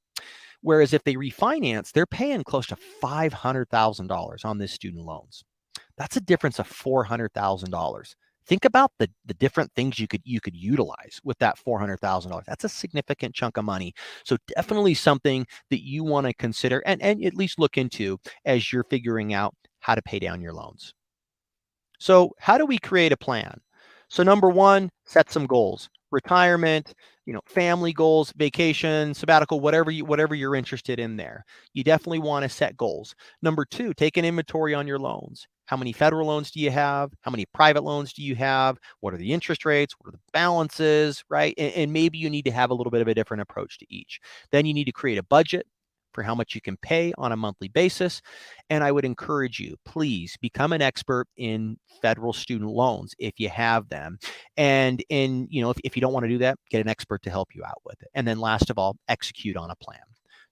B: Whereas if they refinance, they're paying close to $500,000 on this student loans. That's a difference of $400,000. Think about the different things you could utilize with that $400,000. That's a significant chunk of money. So definitely something that you want to consider and at least look into as you're figuring out how to pay down your loans. So how do we create a plan? So number one, set some goals. Retirement, family goals, vacation, sabbatical, whatever you're interested in there. You definitely want to set goals. Number two, take an inventory on your loans. How many federal loans do you have? How many private loans do you have? What are the interest rates? What are the balances, right? And maybe you need to have a little bit of a different approach to each. Then you need to create a budget for how much you can pay on a monthly basis. And I would encourage you, please become an expert in federal student loans if you have them. And if you don't want to do that, get an expert to help you out with it. And then last of all, execute on a plan.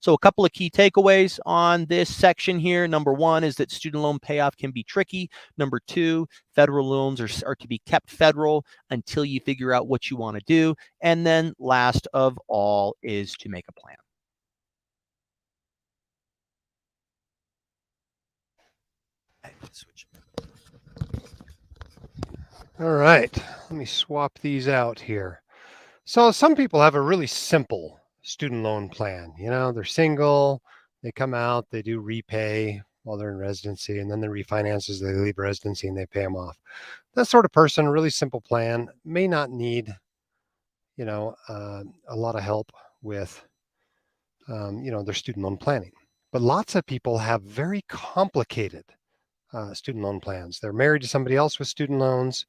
B: So a couple of key takeaways on this section here. Number one is that student loan payoff can be tricky. Number two, federal loans are to be kept federal until you figure out what you want to do. And then last of all is to make a plan. Switch.
A: All right, let me swap these out here. So some people have a really simple student loan plan. They're single, they come out, they do repay while they're in residency, and then the refinances, they leave residency and they pay them off. That sort of person, really simple plan, may not need, a lot of help with, their student loan planning. But lots of people have very complicated student loan plans. They're married to somebody else with student loans.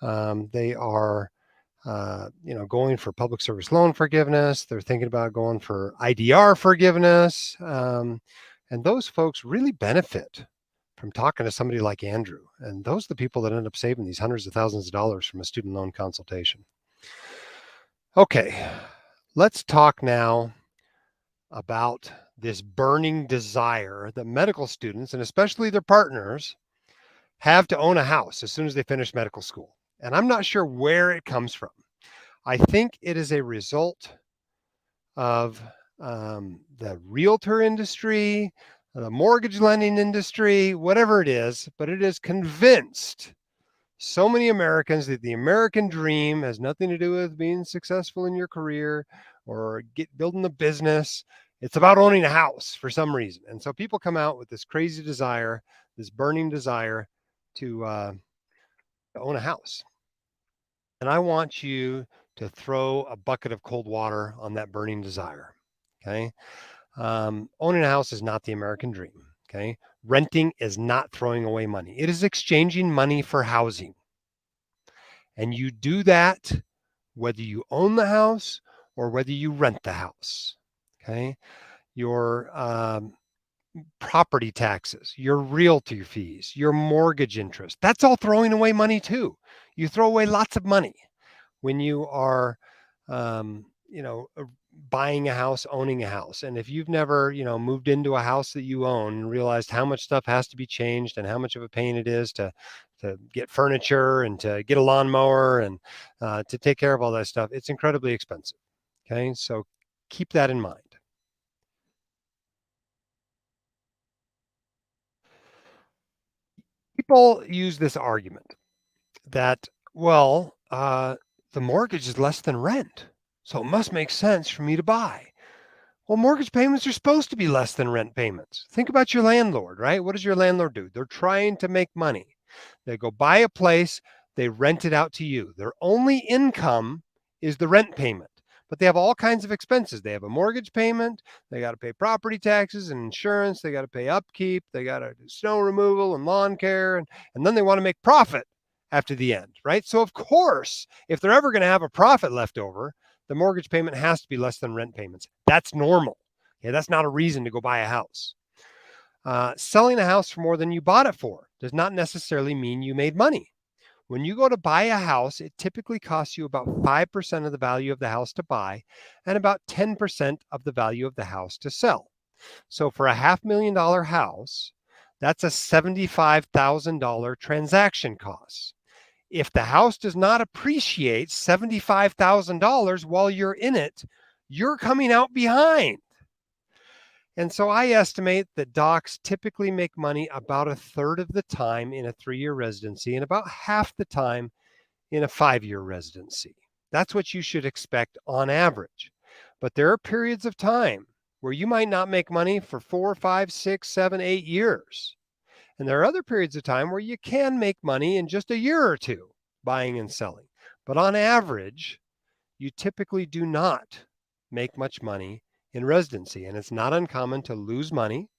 A: They are, going for public service loan forgiveness. They're thinking about going for IDR forgiveness. And those folks really benefit from talking to somebody like Andrew. And those are the people that end up saving these hundreds of thousands of dollars from a student loan consultation. Okay, let's talk now about this burning desire that medical students, and especially their partners, have to own a house as soon as they finish medical school. And I'm not sure where it comes from. I think it is a result of the realtor industry, the mortgage lending industry, whatever it is, but it has convinced so many Americans that the American dream has nothing to do with being successful in your career or building a business. It's about owning a house for some reason. And so people come out with this crazy desire, this burning desire to own a house. And I want you to throw a bucket of cold water on that burning desire. Okay. Owning a house is not the American dream. Okay. Renting is not throwing away money, it is exchanging money for housing. And you do that whether you own the house or whether you rent the house. Okay. Your property taxes, your realty fees, your mortgage interest, that's all throwing away money too. You throw away lots of money when you are, um, you know, uh, buying a house, owning a house. And if you've never, moved into a house that you own and realized how much stuff has to be changed and how much of a pain it is to get furniture and to get a lawnmower and to take care of all that stuff, it's incredibly expensive. Okay, so keep that in mind. People use this argument that, well, the mortgage is less than rent, so it must make sense for me to buy. Well, mortgage payments are supposed to be less than rent payments. Think about your landlord, right? What does your landlord do? They're trying to make money. They go buy a place, they rent it out to you. Their only income is the rent payment, but they have all kinds of expenses. They have a mortgage payment, they got to pay property taxes and insurance, they got to pay upkeep, they got to do snow removal and lawn care, and then they want to make profit after the end, right? So, of course, if they're ever going to have a profit left over, the mortgage payment has to be less than rent payments. That's normal. Okay, that's not a reason to go buy a house. Selling a house for more than you bought it for does not necessarily mean you made money. When you go to buy a house, it typically costs you about 5% of the value of the house to buy and about 10% of the value of the house to sell. So for a $500,000 house, that's a $75,000 transaction cost. If the house does not appreciate $75,000 while you're in it, you're coming out behind. And so I estimate that docs typically make money about a third of the time in a 3-year residency and about half the time in a 5-year residency. That's what you should expect on average. But there are periods of time where you might not make money for 4, 5, 6, 7, 8 years. And there are other periods of time where you can make money in just a year or two buying and selling. But on average, you typically do not make much money in residency. And it's not uncommon to lose money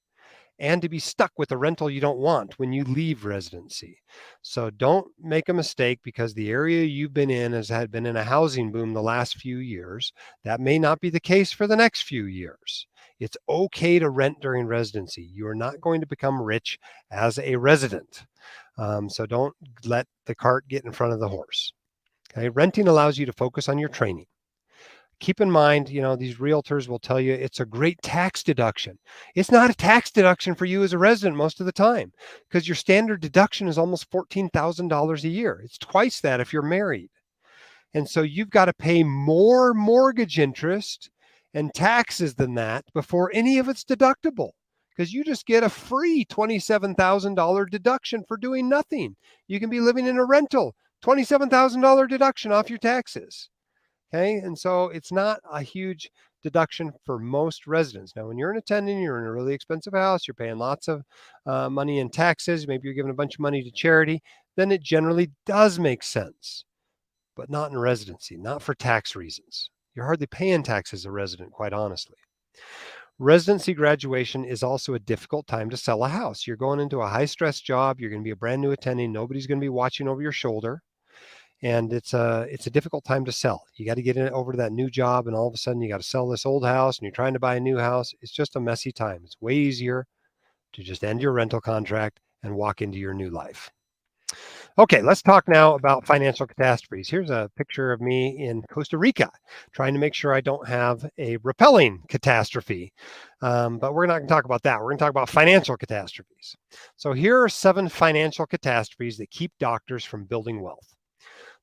A: and to be stuck with a rental you don't want when you leave residency. So don't make a mistake because the area you've been in has had been in a housing boom the last few years. That may not be the case for the next few years. It's okay to rent during residency. You are not going to become rich as a resident. So don't let the cart get in front of the horse. Okay, renting allows you to focus on your training. Keep in mind, these realtors will tell you it's a great tax deduction. It's not a tax deduction for you as a resident most of the time because your standard deduction is almost $14,000 a year. It's twice that if you're married. And so you've got to pay more mortgage interest and taxes than that before any of it's deductible because you just get a free $27,000 deduction for doing nothing. You can be living in a rental, $27,000 deduction off your taxes. Okay, and so it's not a huge deduction for most residents. Now, when you're an attendant, you're in a really expensive house, you're paying lots of money in taxes, maybe you're giving a bunch of money to charity, then it generally does make sense, but not in residency, not for tax reasons. You're hardly paying taxes as a resident, quite honestly. Residency graduation is also a difficult time to sell a house. You're going into a high stress job, you're going to be a brand new attending, nobody's going to be watching over your shoulder. And it's a difficult time to sell. You got to get over to that new job, and all of a sudden you got to sell this old house, and you're trying to buy a new house. It's just a messy time. It's way easier to just end your rental contract and walk into your new life. Okay, let's talk now about financial catastrophes. Here's a picture of me in Costa Rica trying to make sure I don't have a repelling catastrophe. But we're not going to talk about that. We're going to talk about financial catastrophes. So here are 7 financial catastrophes that keep doctors from building wealth.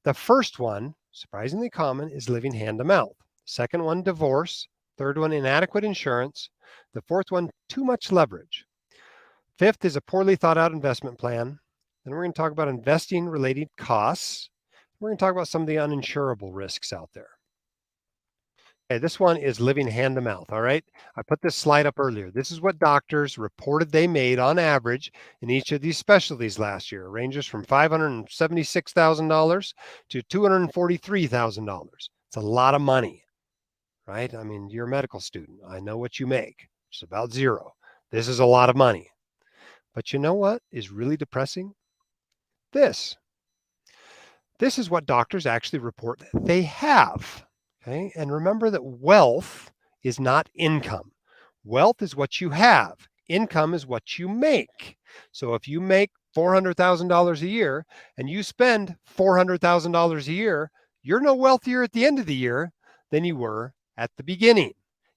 A: The first one, surprisingly common, is living hand to mouth. Second one, divorce. Third one, inadequate insurance. The fourth one, too much leverage. Fifth is a poorly thought out investment plan. Then we're going to talk about investing related costs. We're going to talk about some of the uninsurable risks out there. Okay, this one is living hand to mouth. All right. I put this slide up earlier. This is what doctors reported they made on average in each of these specialties last year. It ranges from $576,000 to $243,000. It's a lot of money, right? I mean, you're a medical student. I know what you make. It's about zero. This is a lot of money. But you know what is really depressing? This. This is what doctors actually report that they have. Okay. And remember that wealth is not income. Wealth is what you have. Income is what you make. So if you make $400,000 a year and you spend $400,000 a year, you're no wealthier at the end of the year than you were at the beginning.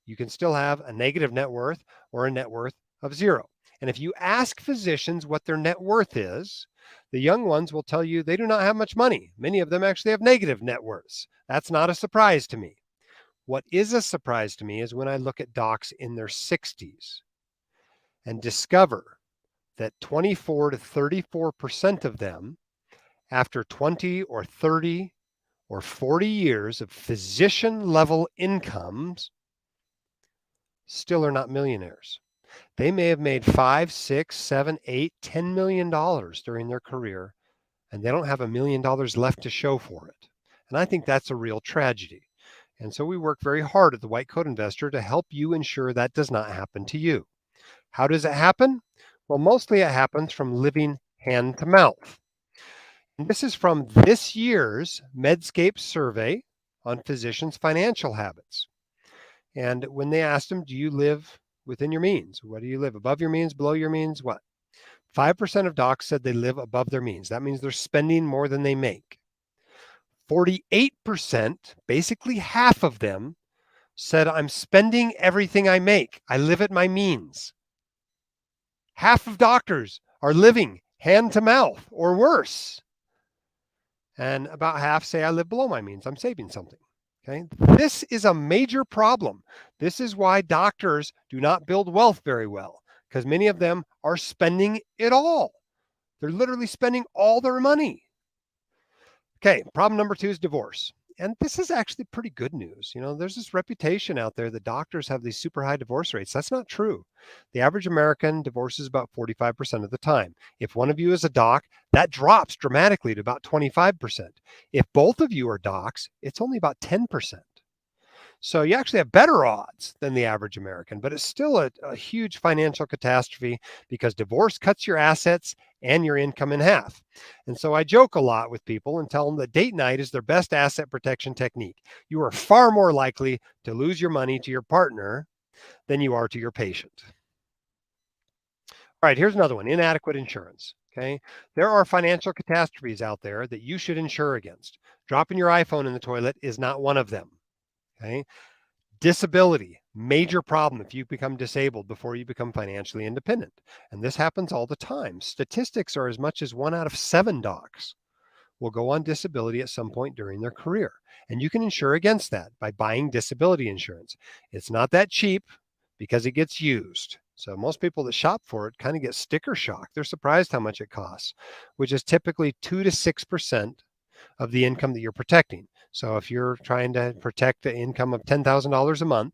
A: You can still have a negative net worth or a net worth of zero. And if you ask physicians what their net worth is, the young ones will tell you they do not have much money. Many of them actually have negative net worths. That's not a surprise to me. What is a surprise to me is when I look at docs in their 60s and discover that 24 to 34% of them, after 20 or 30 or 40 years of physician level incomes, still are not millionaires. They may have made 5, 6, 7, 8, $10 million during their career, and they don't have $1 million left to show for it. And I think that's a real tragedy. And so we work very hard at the White Coat Investor to help you ensure that does not happen to you. How does it happen? Well, mostly it happens from living hand to mouth. And this is from this year's Medscape survey on physicians' financial habits. And when they asked them, do you live within your means? What do you live? Above your means, below your means? What? 5% of docs said they live above their means. That means they're spending more than they make. 48%, basically half of them, said, I'm spending everything I make. I live at my means. Half of doctors are living hand to mouth or worse. And about half say, I live below my means. I'm saving something. Okay. This is a major problem. This is why doctors do not build wealth very well, because many of them are spending it all. They're literally spending all their money. Okay, problem number 2 is divorce. And this is actually pretty good news. You know, there's this reputation out there that doctors have these super high divorce rates. That's not true. The average American divorces about 45% of the time. If one of you is a doc, that drops dramatically to about 25%. If both of you are docs, it's only about 10%. So you actually have better odds than the average American, but it's still a huge financial catastrophe because divorce cuts your assets and your income in half. And so I joke a lot with people and tell them that date night is their best asset protection technique. You are far more likely to lose your money to your partner than you are to your patient. All right, here's another one, inadequate insurance. Okay, there are financial catastrophes out there that you should insure against. Dropping your iPhone in the toilet is not one of them. Okay. Disability, major problem if you become disabled before you become financially independent. And this happens all the time. Statistics are as much as 1 out of 7 docs will go on disability at some point during their career. And you can insure against that by buying disability insurance. It's not that cheap because it gets used. So most people that shop for it kind of get sticker shock. They're surprised how much it costs, which is typically 2 to 6% of the income that you're protecting. So if you're trying to protect the income of $10,000 a month,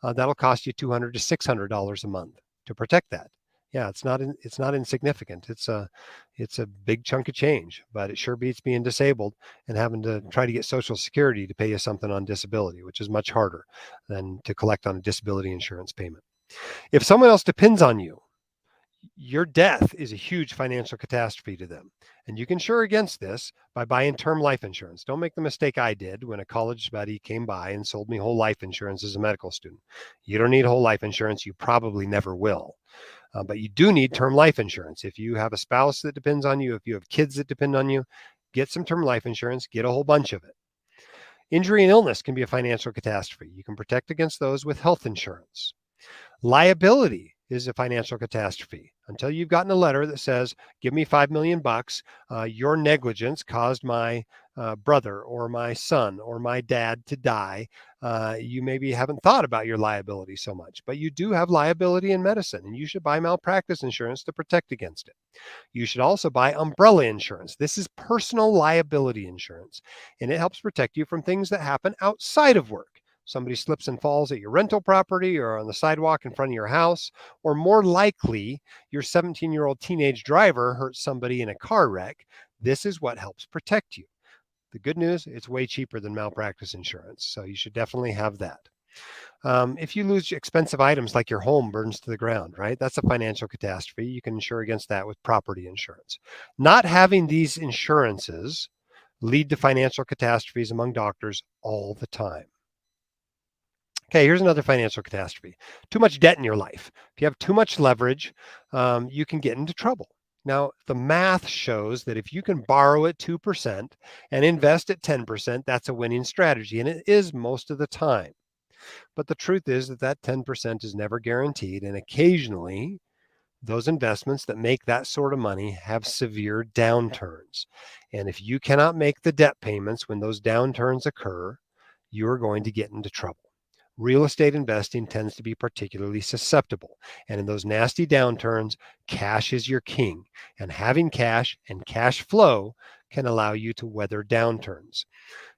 A: that'll cost you $200 to $600 a month to protect that. Yeah, it's not insignificant. It's a big chunk of change, but it sure beats being disabled and having to try to get Social Security to pay you something on disability, which is much harder than to collect on a disability insurance payment. If someone else depends on you, your death is a huge financial catastrophe to them. And you can insure against this by buying term life insurance. Don't make the mistake I did when a college buddy came by and sold me whole life insurance as a medical student. You don't need whole life insurance. You probably never will. But you do need term life insurance. If you have a spouse that depends on you, if you have kids that depend on you, get some term life insurance, get a whole bunch of it. Injury and illness can be a financial catastrophe. You can protect against those with health insurance. Liability is a financial catastrophe. Until you've gotten a letter that says, give me $5 million, your negligence caused my brother or my son or my dad to die, you maybe haven't thought about your liability so much, but you do have liability in medicine, and you should buy malpractice insurance to protect against it. You should also buy umbrella insurance. This is personal liability insurance, and it helps protect you from things that happen outside of work. somebody slips and falls at your rental property or on the sidewalk in front of your house, or more likely, your 17-year-old teenage driver hurts somebody in a car wreck, this is what helps protect you. The good news, it's way cheaper than malpractice insurance, so you should definitely have that. If you lose expensive items like your home burns to the ground, right? That's a financial catastrophe. You can insure against that with property insurance. Not having these insurances lead to financial catastrophes among doctors all the time. Okay, here's another financial catastrophe. Too much debt in your life. If you have too much leverage, you can get into trouble. Now, the math shows that if you can borrow at 2% and invest at 10%, that's a winning strategy, and it is most of the time. But the truth is that 10% is never guaranteed, and occasionally those investments that make that sort of money have severe downturns. And if you cannot make the debt payments when those downturns occur, you're going to get into trouble. Real estate investing tends to be particularly susceptible. And in those nasty downturns, cash is your king. And having cash and cash flow can allow you to weather downturns.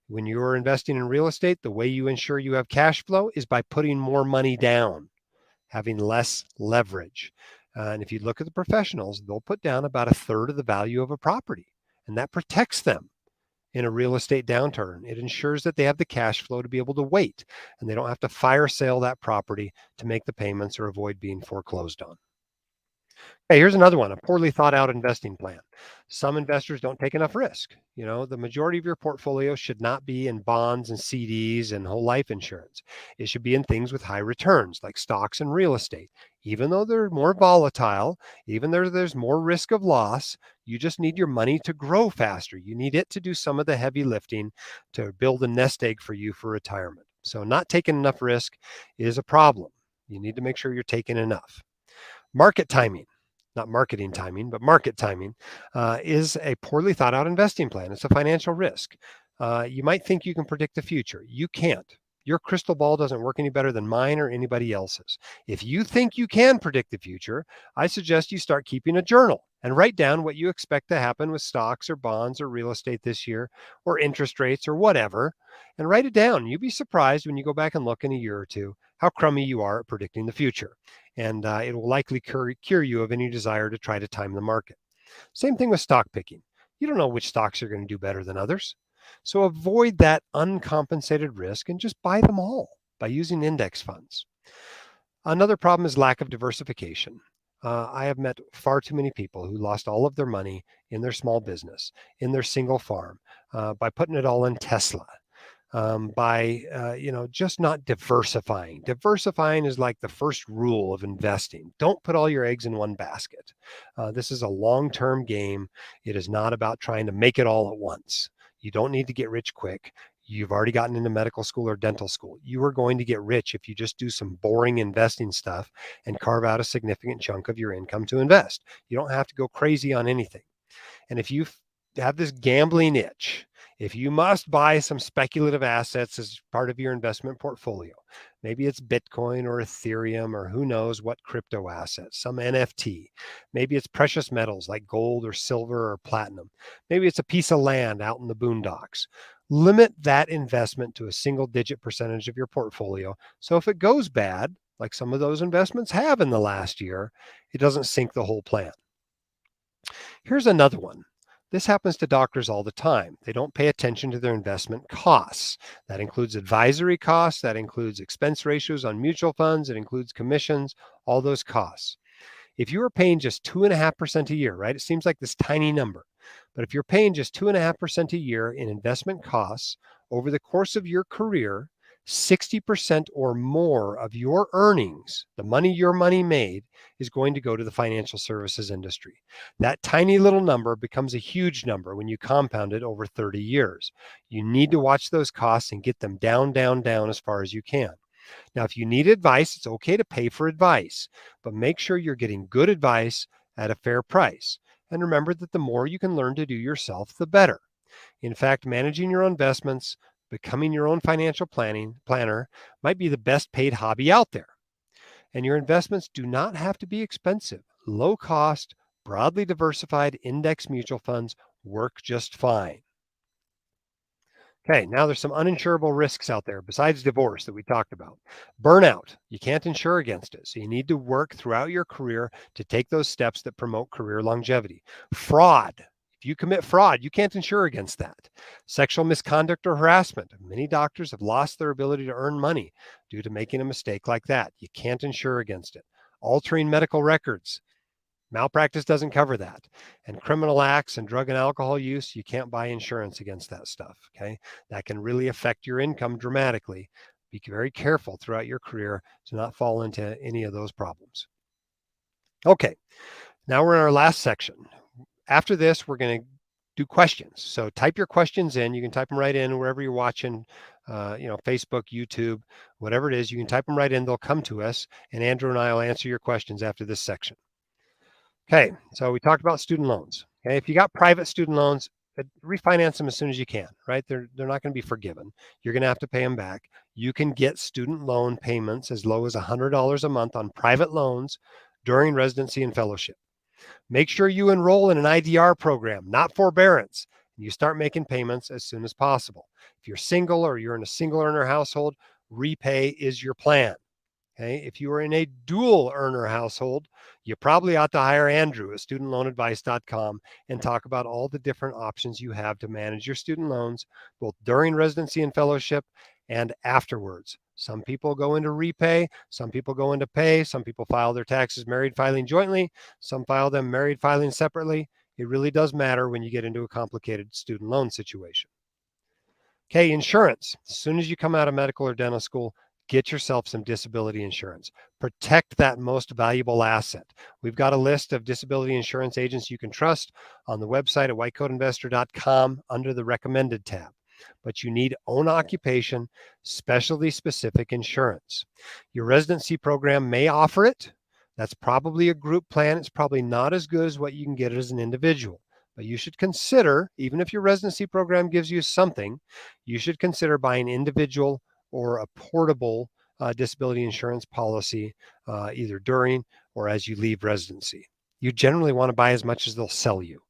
A: When you're investing in real estate, the way you ensure you have cash flow is by putting more money down, having less leverage. And if you look at the professionals, they'll put down about a third of the value of a property, and that protects them in a real estate downturn. It ensures that they have the cash flow to be able to wait, and they don't have to fire sale that property to make the payments or avoid being foreclosed on. Hey, here's another one, a poorly thought out investing plan. Some investors don't take enough risk. The majority of your portfolio should not be in bonds and CDs and whole life insurance. It should be in things with high returns like stocks and real estate. Even though they're more volatile, even though there's more risk of loss, you just need your money to grow faster. You need it to do some of the heavy lifting to build a nest egg for you for retirement. So not taking enough risk is a problem. You need to make sure you're taking enough. Market timing, not marketing timing, but market timing, is a poorly thought out investing plan. It's a financial risk. You might think you can predict the future. You can't. Your crystal ball doesn't work any better than mine or anybody else's. If you think you can predict the future, I suggest you start keeping a journal and write down what you expect to happen with stocks or bonds or real estate this year or interest rates or whatever, and write it down. You'll be surprised when you go back and look in a year or two how crummy you are at predicting the future. And it will likely cure you of any desire to try to time the market. Same thing with stock picking. You don't know which stocks are going to do better than others. So avoid that uncompensated risk and just buy them all by using index funds. Another problem is lack of diversification. I have met far too many people who lost all of their money in their small business, in their single farm, by putting it all in Tesla. By just not diversifying. Diversifying is like the first rule of investing. Don't put all your eggs in one basket. This is a long-term game. It is not about trying to make it all at once. You don't need to get rich quick. You've already gotten into medical school or dental school. You are going to get rich if you just do some boring investing stuff and carve out a significant chunk of your income to invest. You don't have to go crazy on anything. And if you have this gambling itch, if you must buy some speculative assets as part of your investment portfolio, maybe it's Bitcoin or Ethereum or who knows what crypto assets, some NFT. Maybe it's precious metals like gold or silver or platinum. Maybe it's a piece of land out in the boondocks. Limit that investment to a single-digit percentage of your portfolio. So if it goes bad, like some of those investments have in the last year, it doesn't sink the whole plan. Here's another one. This happens to doctors all the time. They don't pay attention to their investment costs. That includes advisory costs, that includes expense ratios on mutual funds, it includes commissions, all those costs. If you are paying just 2.5% a year, right? It seems like this tiny number. But if you're paying just 2.5% a year in investment costs over the course of your career, 60% or more of your earnings, the money your money made, is going to go to the financial services industry. That tiny little number becomes a huge number when you compound it over 30 years. You need to watch those costs and get them down, down, down as far as you can. Now, if you need advice, it's okay to pay for advice, but make sure you're getting good advice at a fair price. And remember that the more you can learn to do yourself, the better. In fact, managing your investments, becoming your own financial planner might be the best paid hobby out there. And your investments do not have to be expensive. Low cost, broadly diversified index mutual funds work just fine. Okay, now there's some uninsurable risks out there besides divorce that we talked about. Burnout, you can't insure against it. So you need to work throughout your career to take those steps that promote career longevity. Fraud, if you commit fraud, you can't insure against that. Sexual misconduct or harassment, many doctors have lost their ability to earn money due to making a mistake like that. You can't insure against it. Altering medical records, malpractice doesn't cover that. And criminal acts and drug and alcohol use, you can't buy insurance against that stuff. Okay. That can really affect your income dramatically. Be very careful throughout your career to not fall into any of those problems. Okay. Now we're in our last section. After this, we're going to do questions. So type your questions in. You can type them right in wherever you're watching, Facebook, YouTube, whatever it is. You can type them right in. They'll come to us, and Andrew and I will answer your questions after this section. Okay, so we talked about student loans. Okay, if you got private student loans, refinance them as soon as you can, right? They're not going to be forgiven. You're going to have to pay them back. You can get student loan payments as low as $100 a month on private loans during residency and fellowship. Make sure you enroll in an IDR program, not forbearance. You start making payments as soon as possible. If you're single or you're in a single earner household, repay is your plan. Okay, if you are in a dual earner household, you probably ought to hire Andrew at studentloanadvice.com and talk about all the different options you have to manage your student loans, both during residency and fellowship and afterwards. Some people go into repay, some people go into pay, some people file their taxes married filing jointly, some file them married filing separately. It really does matter when you get into a complicated student loan situation. Okay, insurance. As soon as you come out of medical or dental school, get yourself some disability insurance. Protect that most valuable asset. We've got a list of disability insurance agents you can trust on the website at whitecoatinvestor.com under the recommended tab. But you need own occupation, specialty specific insurance. Your residency program may offer it. That's probably a group plan. It's probably not as good as what you can get as an individual. But you should consider, even if your residency program gives you something, you should consider buying individual or a portable disability insurance policy either during or as you leave residency. You generally want to buy as much as they'll sell you.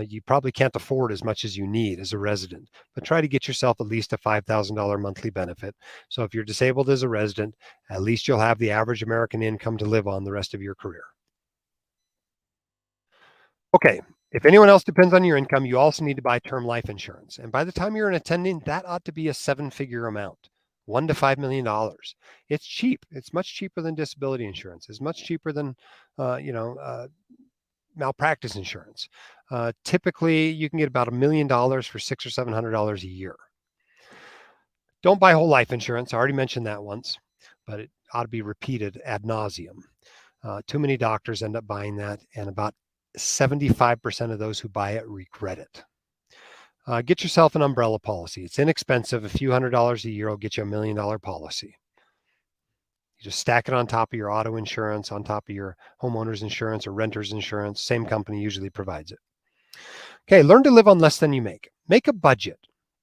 A: You probably can't afford as much as you need as a resident, but try to get yourself at least a $5,000 monthly benefit. So if you're disabled as a resident, at least you'll have the average American income to live on the rest of your career. Okay, if anyone else depends on your income, you also need to buy term life insurance. And by the time you're an attending, that ought to be a seven-figure amount, $1 to $5 million. It's cheap. It's much cheaper than disability insurance. It's much cheaper than, malpractice insurance. Typically, you can get about $1 million for $600 or $700 a year. Don't buy whole life insurance. I already mentioned that once, but it ought to be repeated ad nauseum. Too many doctors end up buying that, and about 75% of those who buy it regret it. Get yourself an umbrella policy. It's inexpensive. A few $100s a year will get you $1 million policy. You just stack it on top of your auto insurance, on top of your homeowner's insurance or renter's insurance. Same company usually provides it. Okay, learn to live on less than you make. Make a budget.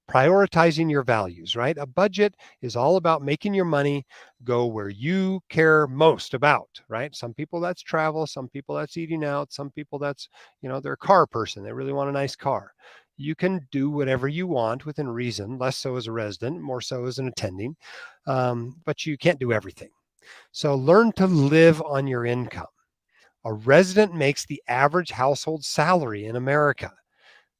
A: Prioritizing your values, right? A budget is all about making your money go where you care most about, right? Some people that's travel, some people that's eating out, some people that's, they're a car person. They really want a nice car. You can do whatever you want within reason, less so as a resident, more so as an attending, but you can't do everything. So learn to live on your income. A resident makes the average household salary in America.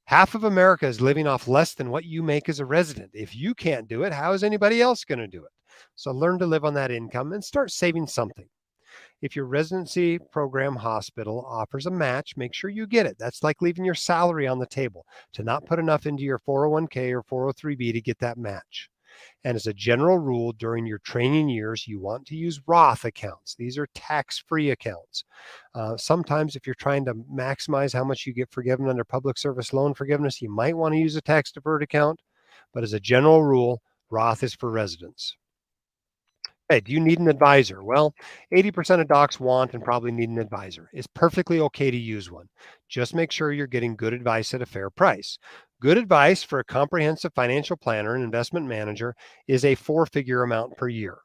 A: Half of America is living off less than what you make as a resident. If you can't do it, how is anybody else going to do it? So learn to live on that income and start saving something. If your residency program hospital offers a match, make sure you get it. That's like leaving your salary on the table to not put enough into your 401k or 403b to get that match. And as a general rule, during your training years, you want to use Roth accounts. These are tax-free accounts. Sometimes if you're trying to maximize how much you get forgiven under public service loan forgiveness, you might want to use a tax-deferred account. But as a general rule, Roth is for residents. Hey, do you need an advisor? Well, 80% of docs want and probably need an advisor. It's perfectly okay to use one. Just make sure you're getting good advice at a fair price. Good advice for a comprehensive financial planner and investment manager is a four-figure amount per year.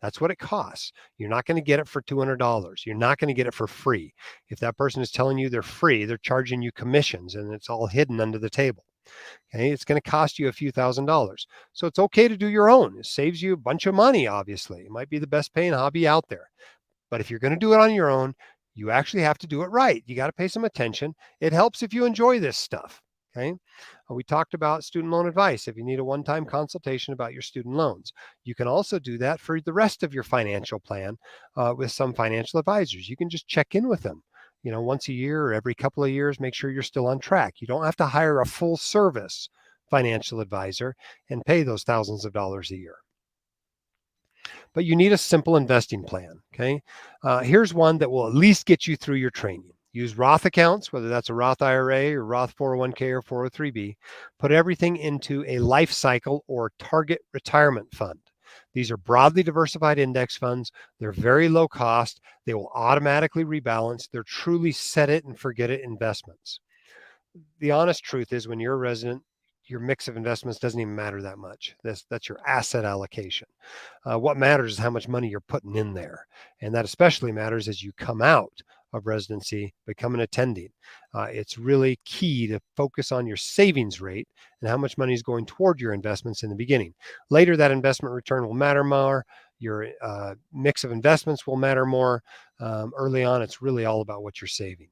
A: That's what it costs. You're not going to get it for $200. You're not going to get it for free. If that person is telling you they're free, they're charging you commissions and it's all hidden under the table. Okay, it's going to cost you a few $1,000s. So it's okay to do your own. It saves you a bunch of money, obviously. It might be the best paying hobby out there. But if you're going to do it on your own, you actually have to do it right. You got to pay some attention. It helps if you enjoy this stuff. Okay. We talked about student loan advice. If you need a one time consultation about your student loans, you can also do that for the rest of your financial plan with some financial advisors. You can just check in with them, once a year or every couple of years, make sure you're still on track. You don't have to hire a full service financial advisor and pay those thousands of dollars a year. But you need a simple investing plan. Okay. Here's one that will at least get you through your training. Use Roth accounts, whether that's a Roth IRA or Roth 401k or 403b. Put everything into a life cycle or target retirement fund. These are broadly diversified index funds. They're very low cost. They will automatically rebalance. They're truly set it and forget it investments. The honest truth is when you're a resident, your mix of investments doesn't even matter that much. That's your asset allocation. What matters is how much money you're putting in there. And that especially matters as you come out of residency, become an attending. It's really key to focus on your savings rate and how much money is going toward your investments in the beginning. Later, that investment return will matter more. Your mix of investments will matter more. Early on, it's really all about what you're saving.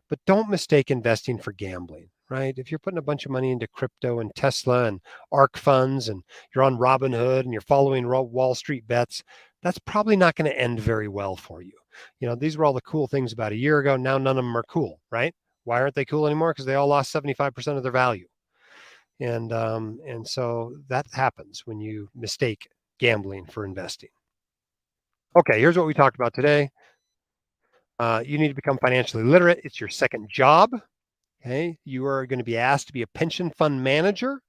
A: But don't mistake investing for gambling, right? If you're putting a bunch of money into crypto and Tesla and ARK funds and you're on Robinhood and you're following Wall Street bets, that's probably not going to end very well for you. These were all the cool things about a year ago. Now none of them are cool, right? Why aren't they cool anymore? Because they all lost 75% of their value. And so that happens when you mistake gambling for investing. Okay, here's what we talked about today. You need to become financially literate. It's your second job. Okay, you are going to be asked to be a pension fund manager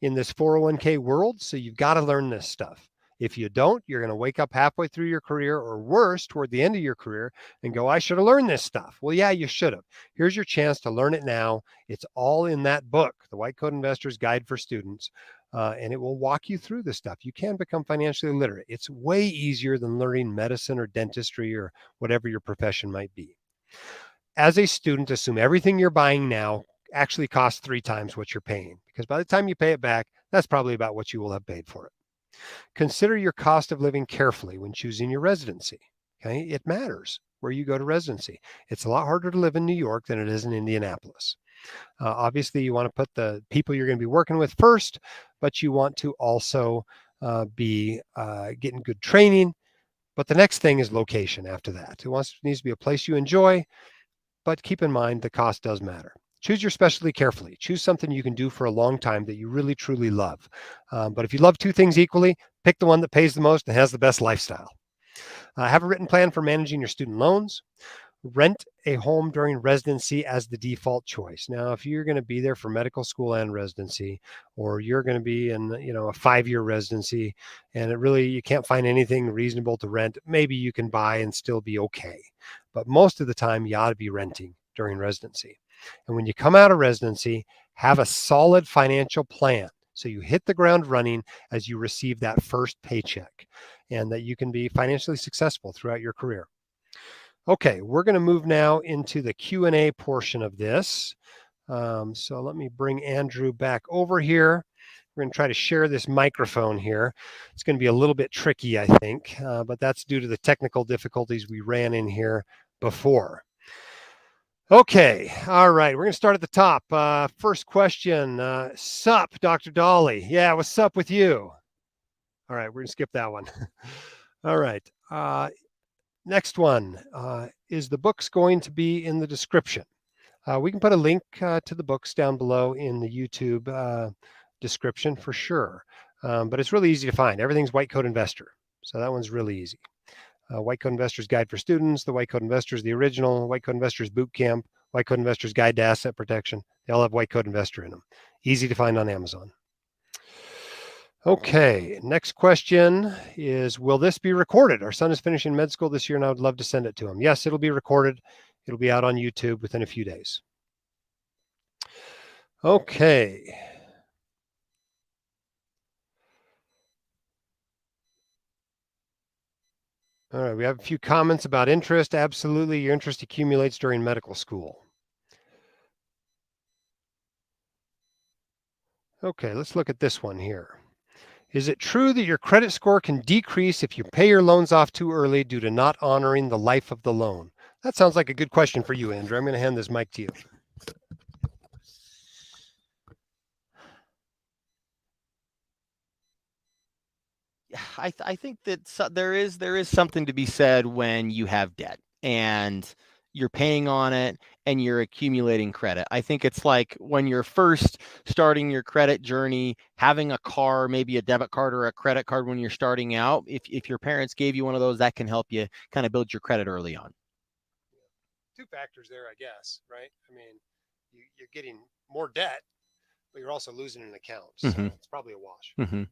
A: in this 401k world. So you've got to learn this stuff. If you don't, you're going to wake up halfway through your career or worse, toward the end of your career and go, I should have learned this stuff. Well, yeah, you should have. Here's your chance to learn it now. It's all in that book, The White Coat Investor's Guide for Students. And it will walk you through this stuff. You can become financially literate. It's way easier than learning medicine or dentistry or whatever your profession might be. As a student, assume everything you're buying now actually costs 3 times what you're paying, because by the time you pay it back, that's probably about what you will have paid for it. Consider your cost of living carefully when choosing your residency. Okay, it matters where you go to residency. It's a lot harder to live in New York than it is in Indianapolis. Obviously, you want to put the people you're going to be working with first, but you want to also be getting good training. But the next thing is location after that. It needs to be a place you enjoy, but keep in mind the cost does matter. Choose your specialty carefully. Choose something you can do for a long time that you really, truly love. But if you love 2 things equally, pick the one that pays the most and has the best lifestyle. Have a written plan for managing your student loans. Rent a home during residency as the default choice. Now, if you're going to be there for medical school and residency, or you're going to be in, a 5-year residency, and you can't find anything reasonable to rent, maybe you can buy and still be okay. But most of the time, you ought to be renting during residency. And when you come out of residency, have a solid financial plan so you hit the ground running as you receive that first paycheck, and that you can be financially successful throughout your career. Okay, we're going to move now into the Q&A portion of this. So let me bring Andrew back over here. We're going to try to share this microphone here. It's going to be a little bit tricky, I think, but that's due to the technical difficulties we ran in here before. Okay, all right, we're going to start at the top. First question, sup, Dr. Dolly? Yeah, what's up with you? All right, we're going to skip that one. All right. Next one, is the books going to be in the description? We can put a link to the books down below in the YouTube description for sure. But it's really easy to find. Everything's White Coat Investor. So that one's really easy. White Coat Investor's Guide for Students, the White Coat Investor's the original, White Coat Investor's Boot Camp, White Coat Investor's Guide to Asset Protection. They all have White Coat Investor in them. Easy to find on Amazon. Okay, next question is, will this be recorded? Our son is finishing med school this year and I would love to send it to him. Yes, it'll be recorded. It'll be out on YouTube within a few days. Okay. All right, we have a few comments about interest. Absolutely, your interest accumulates during medical school. Okay, let's look at this one here. Is it true that your credit score can decrease if you pay your loans off too early due to not honoring the life of the loan? That sounds like a good question for you, Andrew. I'm going to hand this mic to you.
B: I think that there is something to be said when you have debt and you're paying on it and you're accumulating credit. I think it's like when you're first starting your credit journey, having a car, maybe a debit card or a credit card when you're starting out. If your parents gave you one of those, that can help you kind of build your credit early on.
A: Two factors there, I guess, right? I mean, you're getting more debt, but you're also losing an account. So
B: Mm-hmm.
A: it's probably a wash.
B: Mm-hmm.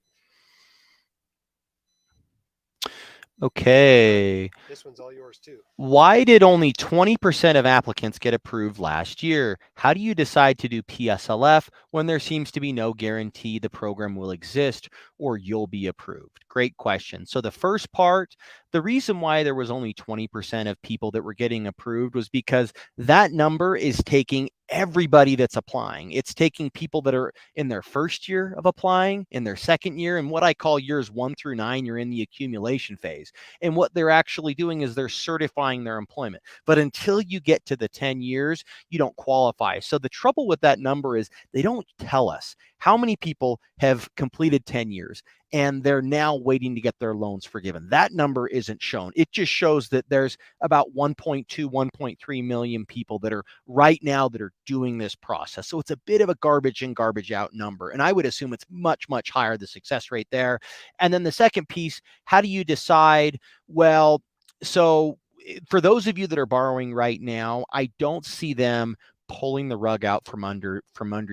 B: Okay.
A: This one's all yours too.
B: Why did only 20% of applicants get approved last year? How do you decide to do PSLF when there seems to be no guarantee the program will exist or you'll be approved? Great question. So, the first part, the reason why there was only 20% of people that were getting approved was because that number is taking everybody that's applying. It's taking people that are in their first year of applying, in their second year, and what I call years 1 through 9, you're in the accumulation phase. And what they're actually doing is they're certifying their employment. But until you get to the 10 years, you don't qualify. So the trouble with that number is they don't tell us how many people have completed 10 years and they're now waiting to get their loans forgiven. That number isn't shown. It just shows that there's about 1.2, 1.3 million people that are right now that are doing this process. So it's a bit of a garbage in, garbage out number. And I would assume it's much, much higher, the success rate there. And then the second piece, how do you decide? Well, so for those of you that are borrowing right now, I don't see them pulling the rug out from under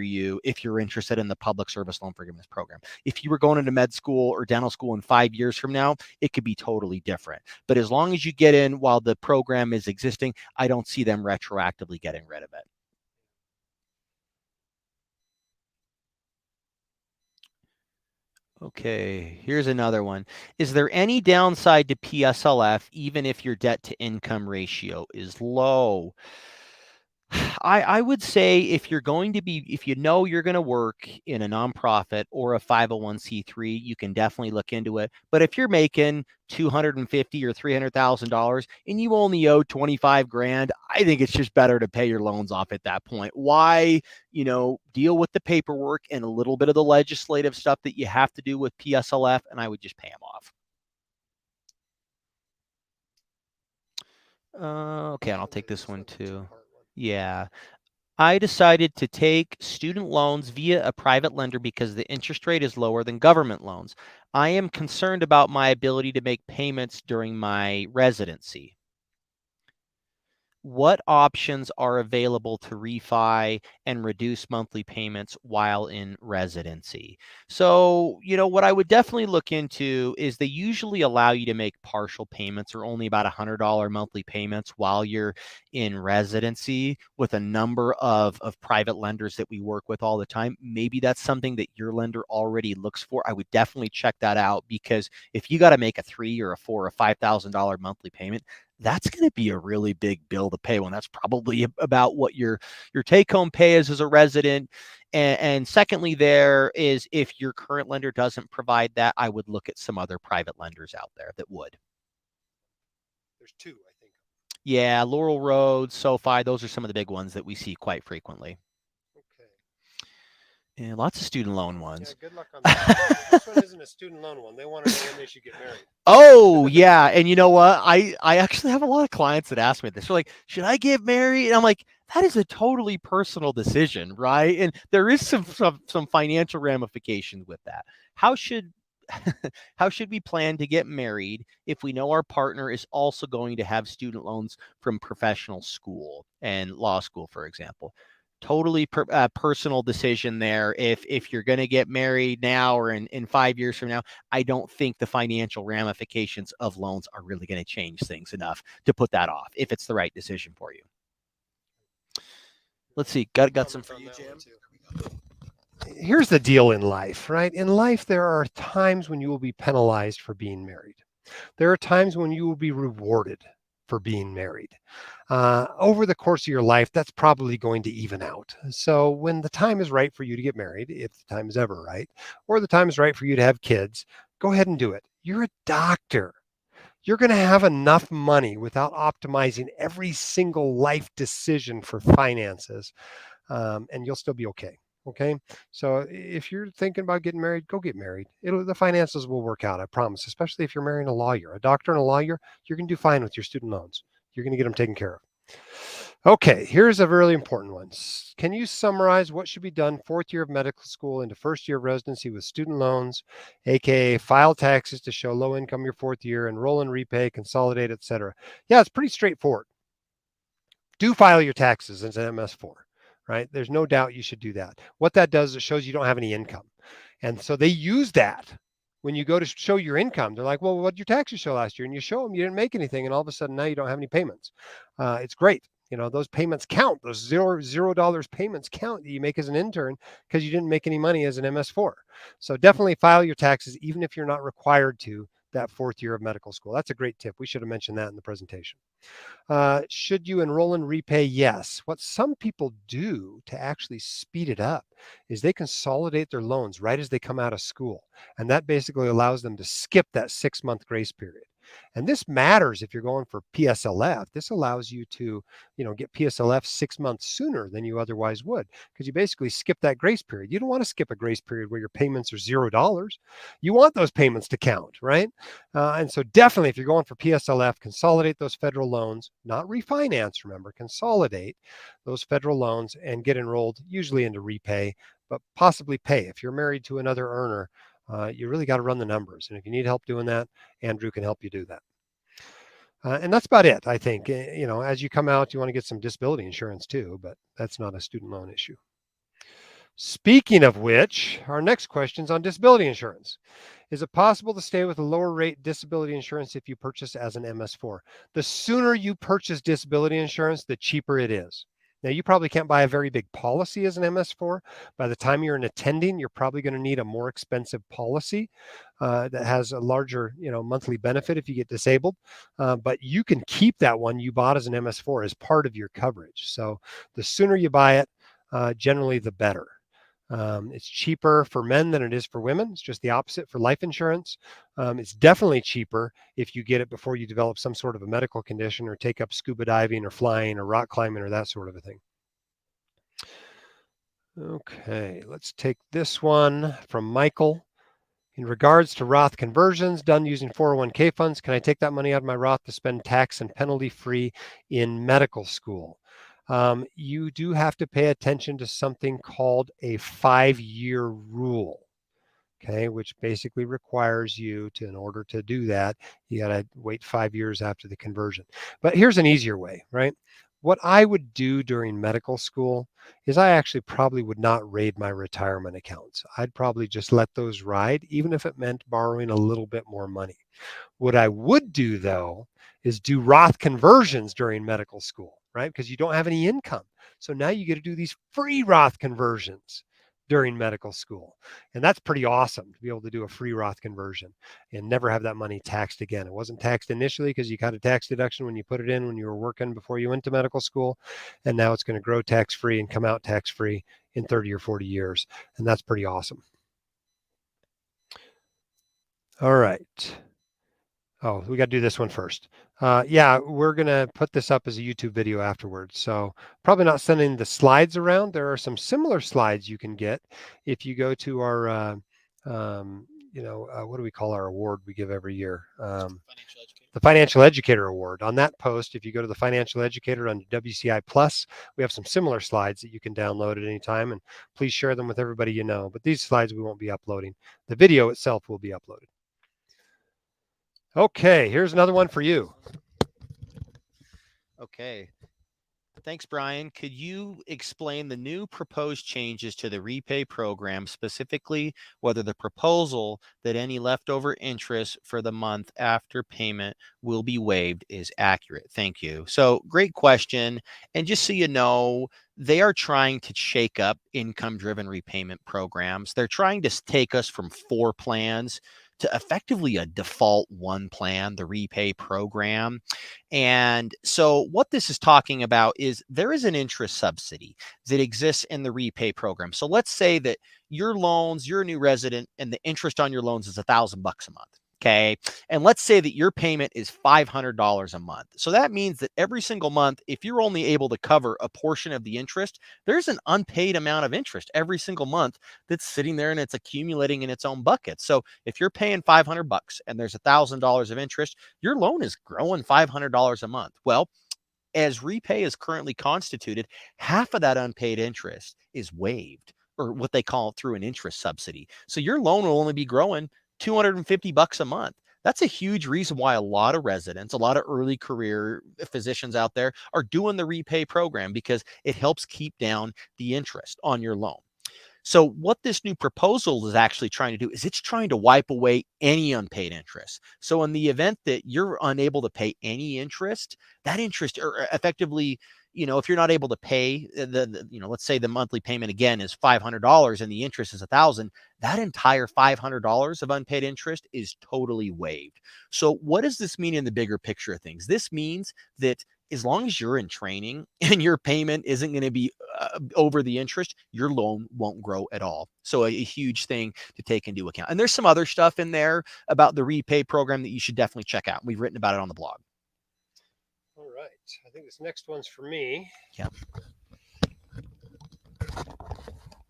B: you if you're interested in the public service loan forgiveness program. If you were going into med school or dental school in 5 years from now, it could be totally different. But as long as you get in while the program is existing, I don't see them retroactively getting rid of it. Okay, here's another one. Is there any downside to PSLF even if your debt to income ratio is low? I would say if you're going to be, if you know you're going to work in a nonprofit or a 501c3, you can definitely look into it. But if you're making 250 or $300,000 and you only owe 25 grand, I think it's just better to pay your loans off at that point. Why, deal with the paperwork and a little bit of the legislative stuff that you have to do with PSLF, and I would just pay them off. Okay, and I'll take this one too. Yeah. I decided to take student loans via a private lender because the interest rate is lower than government loans. I am concerned about my ability to make payments during my residency. What options are available to refi and reduce monthly payments while in residency? So, what I would definitely look into is they usually allow you to make partial payments or only about $100 monthly payments while you're in residency with a number of private lenders that we work with all the time. Maybe that's something that your lender already looks for. I would definitely check that out, because if you got to make a $3 or a $4 or $5,000 monthly payment, that's going to be a really big bill to pay when that's probably about what your take home pay is as a resident. And secondly, there is, if your current lender doesn't provide that, I would look at some other private lenders out there that would.
A: There's two, I think.
B: Yeah, Laurel Road, SoFi, those are some of the big ones that we see quite frequently.
A: Okay.
B: Yeah, lots of student loan ones.
A: Yeah, good luck on that. This one isn't a student loan one. They want to know when they should get married.
B: Oh, yeah. And you know what? I actually have a lot of clients that ask me this. They're like, should I get married? And I'm like, that is a totally personal decision, right? And there is some financial ramifications with that. How should how should we plan to get married if we know our partner is also going to have student loans from professional school and law school, for example? Totally personal decision there. If you're going to get married now or in 5 years from now, I don't think the financial ramifications of loans are really going to change things enough to put that off if it's the right decision for you. Let's see. Got some for you, Jim.
A: Here's the deal in life, right? In life, there are times when you will be penalized for being married. There are times when you will be rewarded for being married. Over the course of your life, that's probably going to even out. So when the time is right for you to get married, if the time is ever right, or the time is right for you to have kids, go ahead and do it. You're a doctor. You're going to have enough money without optimizing every single life decision for finances, and you'll still be okay. Okay. So if you're thinking about getting married, go get married. The finances will work out, I promise, especially if you're marrying a lawyer. A doctor and a lawyer, you're going to do fine with your student loans. You're going to get them taken care of. Okay, here's a really important one. Can you summarize what should be done fourth year of medical school into first year of residency with student loans, aka file taxes to show low income your fourth year, enroll and repay, consolidate, etc.? Yeah, it's pretty straightforward. Do file your taxes as an MS4, right? There's no doubt you should do that. What that does, it shows you don't have any income. And so they use that when you go to show your income. They're like, well, what did your taxes show last year? And you show them you didn't make anything. And all of a sudden now you don't have any payments. It's great. Those payments count. Those $0 payments count that you make as an intern because you didn't make any money as an MS4. So definitely file your taxes, even if you're not required to that fourth year of medical school. That's a great tip. We should have mentioned that in the presentation. Should you enroll and repay? Yes. What some people do to actually speed it up is they consolidate their loans right as they come out of school. And that basically allows them to skip that 6-month grace period. And this matters if you're going for PSLF. This allows you to, get PSLF 6 months sooner than you otherwise would, because you basically skip that grace period. You don't want to skip a grace period where your payments are $0. You want those payments to count, right? And so definitely if you're going for PSLF, consolidate those federal loans, not refinance, remember, consolidate those federal loans and get enrolled usually into repay, but possibly pay. If you're married to another earner, you really got to run the numbers. And if you need help doing that, Andrew can help you do that. And that's about it, I think. As you come out, you want to get some disability insurance too, but that's not a student loan issue. Speaking of which, our next question is on disability insurance. Is it possible to stay with a lower rate disability insurance if you purchase as an MS4? The sooner you purchase disability insurance, the cheaper it is. Now, you probably can't buy a very big policy as an MS4. By the time you're an attending, you're probably going to need a more expensive policy that has a larger, monthly benefit if you get disabled. But you can keep that one you bought as an MS4 as part of your coverage. So the sooner you buy it, generally the better. It's cheaper for men than it is for women. It's just the opposite for life insurance. It's definitely cheaper if you get it before you develop some sort of a medical condition or take up scuba diving or flying or rock climbing or that sort of a thing. Okay, let's take this one from Michael. In regards to Roth conversions done using 401k funds, can I take that money out of my Roth to spend tax and penalty free in medical school? You do have to pay attention to something called a 5-year rule, okay, which basically requires you to, in order to do that, you got to wait 5 years after the conversion. But here's an easier way, right? What I would do during medical school is I actually probably would not raid my retirement accounts. I'd probably just let those ride, even if it meant borrowing a little bit more money. What I would do, though, is do Roth conversions during medical school, right? Because you don't have any income. So now you get to do these free Roth conversions during medical school. And that's pretty awesome to be able to do a free Roth conversion and never have that money taxed again. It wasn't taxed initially because you got a tax deduction when you put it in when you were working before you went to medical school. And now it's going to grow tax-free and come out tax-free in 30 or 40 years. And that's pretty awesome. All right. Oh, we got to do this one first. Yeah, we're going to put this up as a YouTube video afterwards. So probably not sending the slides around. There are some similar slides you can get if you go to our, what do we call our award we give every year? The Financial Educator Award. On that post, if you go to the Financial Educator on WCI Plus, we have some similar slides that you can download at any time, and please share them with everybody you know. But these slides we won't be uploading. The video itself will be uploaded. Okay, here's another one for you.
B: Okay. Thanks, Brian. Could you explain the new proposed changes to the repay program, specifically whether the proposal that any leftover interest for the month after payment will be waived is accurate? Thank you. So great question. And just so you know, they are trying to shake up income-driven repayment programs. They're trying to take us from 4 plans to effectively a default one plan, the repay program. And so what this is talking about is there is an interest subsidy that exists in the repay program. So let's say that your loans, you're a new resident and the interest on your loans is $1,000 a month. Okay. And let's say that your payment is $500 a month. So that means that every single month, if you're only able to cover a portion of the interest, there's an unpaid amount of interest every single month that's sitting there and it's accumulating in its own bucket. So if you're paying $500 and there's $1,000 of interest, your loan is growing $500 a month. Well, as repay is currently constituted, half of that unpaid interest is waived, or what they call through an interest subsidy. So your loan will only be growing $250 a month. That's a huge reason why a lot of residents, a lot of early career physicians out there are doing the repay program, because it helps keep down the interest on your loan. So what this new proposal is actually trying to do is it's trying to wipe away any unpaid interest. So in the event that you're unable to pay any interest, that interest, or effectively, if you're not able to pay let's say the monthly payment again is $500 and the interest is $1,000, that entire $500 of unpaid interest is totally waived. So what does this mean in the bigger picture of things? This means that as long as you're in training and your payment isn't going to be over the interest, your loan won't grow at all. So a huge thing to take into account. And there's some other stuff in there about the repay program that you should definitely check out. We've written about it on the blog.
A: All right. I think this next one's for me.
B: Yeah.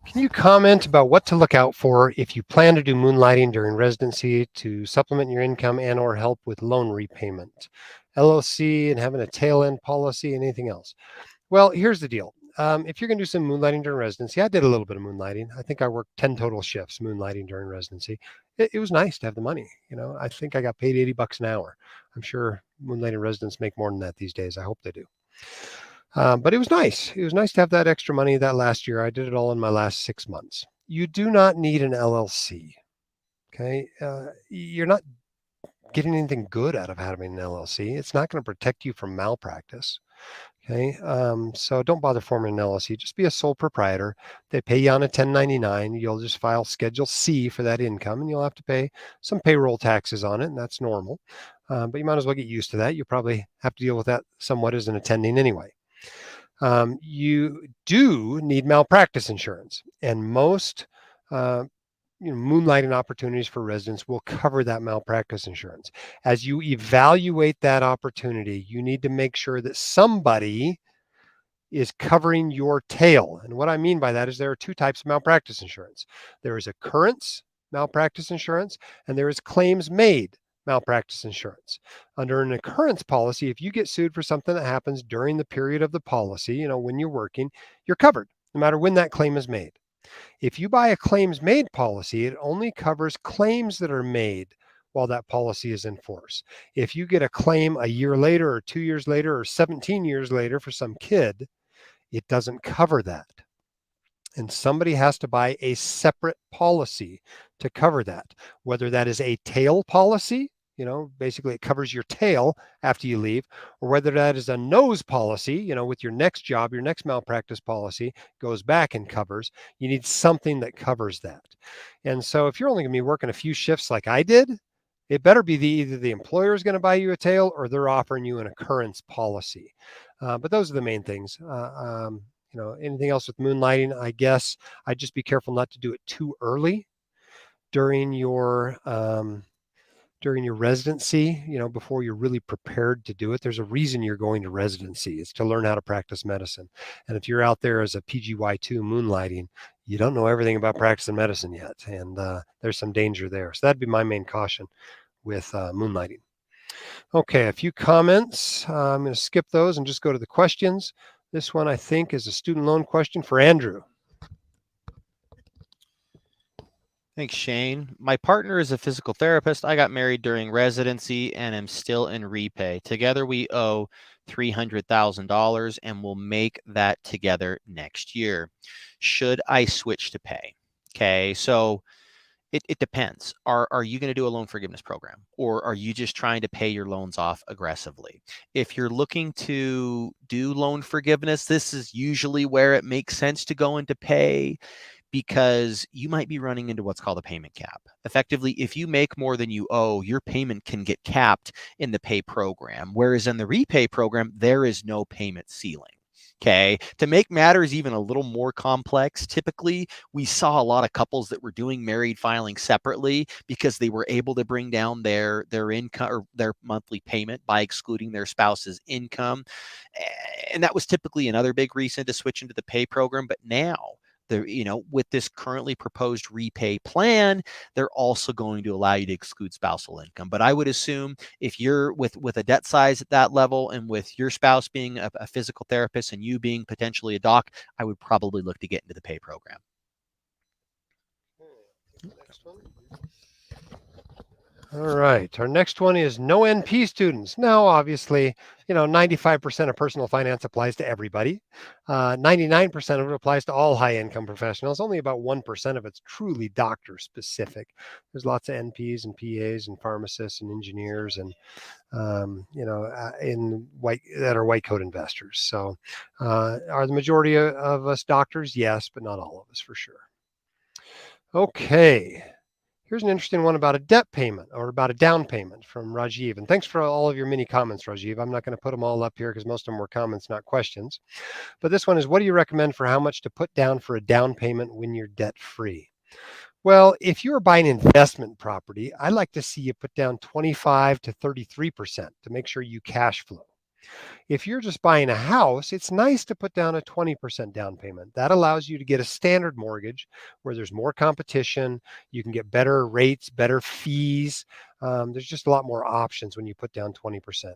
A: Can you comment about what to look out for if you plan to do moonlighting during residency to supplement your income and or help with loan repayment? LLC and having a tail end policy and anything else? Well, here's the deal. If you're going to do some moonlighting during residency, I did a little bit of moonlighting. I think I worked 10 total shifts moonlighting during residency. It was nice to have the money. I think I got paid $80 an hour. I'm sure moonlighting residents make more than that these days. I hope they do. But it was nice. It was nice to have that extra money that last year. I did it all in my last 6 months. You do not need an LLC. Okay. You're not getting anything good out of having an LLC. It's not going to protect you from malpractice. Okay, so don't bother forming an LLC. Just be a sole proprietor. They pay you on a 1099. You'll just file Schedule C for that income, and you'll have to pay some payroll taxes on it, and that's normal. But you might as well get used to that. You'll probably have to deal with that somewhat as an attending anyway. You do need malpractice insurance, and most moonlighting opportunities for residents will cover that malpractice insurance. As you evaluate that opportunity, you need to make sure that somebody is covering your tail. And what I mean by that is there are two types of malpractice insurance. There is occurrence malpractice insurance, and there is claims made malpractice insurance. Under an occurrence policy, if you get sued for something that happens during the period of the policy, when you're working, you're covered, no matter when that claim is made. If you buy a claims made policy, it only covers claims that are made while that policy is in force. If you get a claim a year later or 2 years later or 17 years later for some kid, it doesn't cover that. And somebody has to buy a separate policy to cover that, whether that is a tail policy, basically it covers your tail after you leave, or whether that is a nose policy, with your next job, your next malpractice policy goes back and covers. You need something that covers that. And so if you're only going to be working a few shifts like I did, it better be either the employer is going to buy you a tail or they're offering you an occurrence policy. But those are the main things. Anything else with moonlighting, I guess I'd just be careful not to do it too early during your residency, before you're really prepared to do it. There's a reason you're going to residency. It's to learn how to practice medicine. And if you're out there as a PGY2 moonlighting, you don't know everything about practicing medicine yet. And there's some danger there. So that'd be my main caution with moonlighting. Okay, a few comments. I'm going to skip those and just go to the questions. This one, I think, is a student loan question for Andrew.
B: Thanks, Shane. My partner is a physical therapist. I got married during residency and am still in repay. Together, we owe $300,000 and will make that together next year. Should I switch to pay? Okay, so it depends. Are you going to do a loan forgiveness program, or are you just trying to pay your loans off aggressively? If you're looking to do loan forgiveness, this is usually where it makes sense to go into pay, because you might be running into what's called a payment cap. Effectively, if you make more than you owe, your payment can get capped in the pay program, whereas in the repay program, there is no payment ceiling. Okay. To make matters even a little more complex, typically we saw a lot of couples that were doing married filing separately because they were able to bring down their income or their monthly payment by excluding their spouse's income. And that was typically another big reason to switch into the pay program. But now, with this currently proposed repay plan, they're also going to allow you to exclude spousal income. But I would assume if you're with a debt size at that level, and with your spouse being a physical therapist and you being potentially a doc, I would probably look to get into the pay program.
A: Next one. All right. Our next one is no NP students. Now, obviously, 95% of personal finance applies to everybody. 99% of it applies to all high income professionals. Only about 1% of it's truly doctor specific. There's lots of NPs and PAs and pharmacists and engineers and in white coat investors. So, are the majority of us doctors? Yes, but not all of us for sure. Okay. Here's an interesting one about a debt payment or about a down payment from Rajiv. And thanks for all of your mini comments, Rajiv. I'm not going to put them all up here because most of them were comments, not questions. But this one is, what do you recommend for how much to put down for a down payment when you're debt free? Well, if you're buying investment property, I like to see you put down 25 to 33% to make sure you cash flow. If you're just buying a house, it's nice to put down a 20% down payment. That allows you to get a standard mortgage where there's more competition. You can get better rates, better fees. There's just a lot more options when you put down 20%.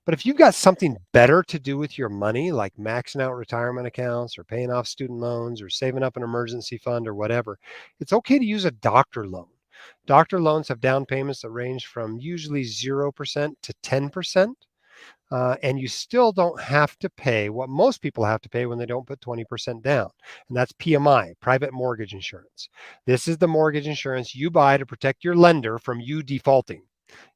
A: But if you've got something better to do with your money, like maxing out retirement accounts or paying off student loans or saving up an emergency fund or whatever, it's okay to use a doctor loan. Doctor loans have down payments that range from usually 0% to 10%. And you still don't have to pay what most people have to pay when they don't put 20% down. And that's PMI, private mortgage insurance. This is the mortgage insurance you buy to protect your lender from you defaulting.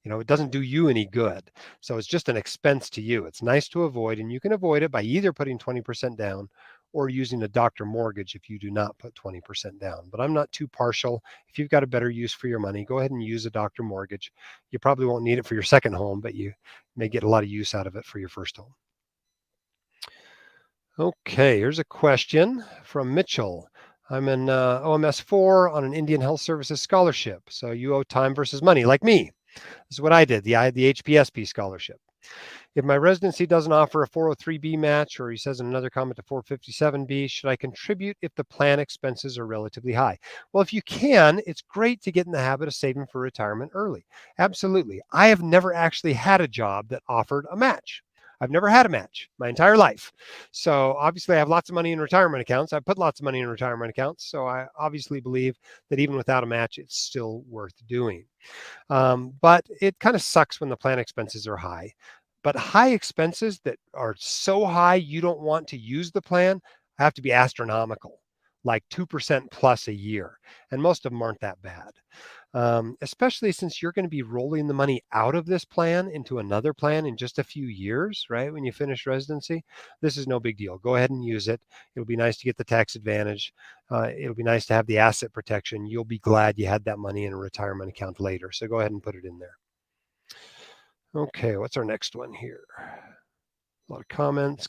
A: It doesn't do you any good. So it's just an expense to you. It's nice to avoid, and you can avoid it by either putting 20% down or using a doctor mortgage if you do not put 20% down. But I'm not too partial. If you've got a better use for your money, go ahead and use a doctor mortgage. You probably won't need it for your second home, but you may get a lot of use out of it for your first home. Okay, here's a question from Mitchell. I'm in OMS 4 on an Indian Health Services scholarship. So you owe time versus money, like me. This is what I did, the HPSP scholarship. If my residency doesn't offer a 403B match, or he says in another comment to 457B, should I contribute if the plan expenses are relatively high? Well, if you can, it's great to get in the habit of saving for retirement early. Absolutely. I have never actually had a job that offered a match. I've never had a match my entire life. So obviously I have lots of money in retirement accounts. I put lots of money in retirement accounts. So I obviously believe that even without a match, it's still worth doing. But it kind of sucks when the plan expenses are high. But high expenses that are so high you don't want to use the plan have to be astronomical, like 2% plus a year. And most of them aren't that bad. Especially since you're going to be rolling the money out of this plan into another plan in just a few years, right? When you finish residency, this is no big deal. Go ahead and use it. It'll be nice to get the tax advantage. It'll be nice to have the asset protection. You'll be glad you had that money in a retirement account later. So go ahead and put it in there. Okay, what's our next one here? A lot of comments.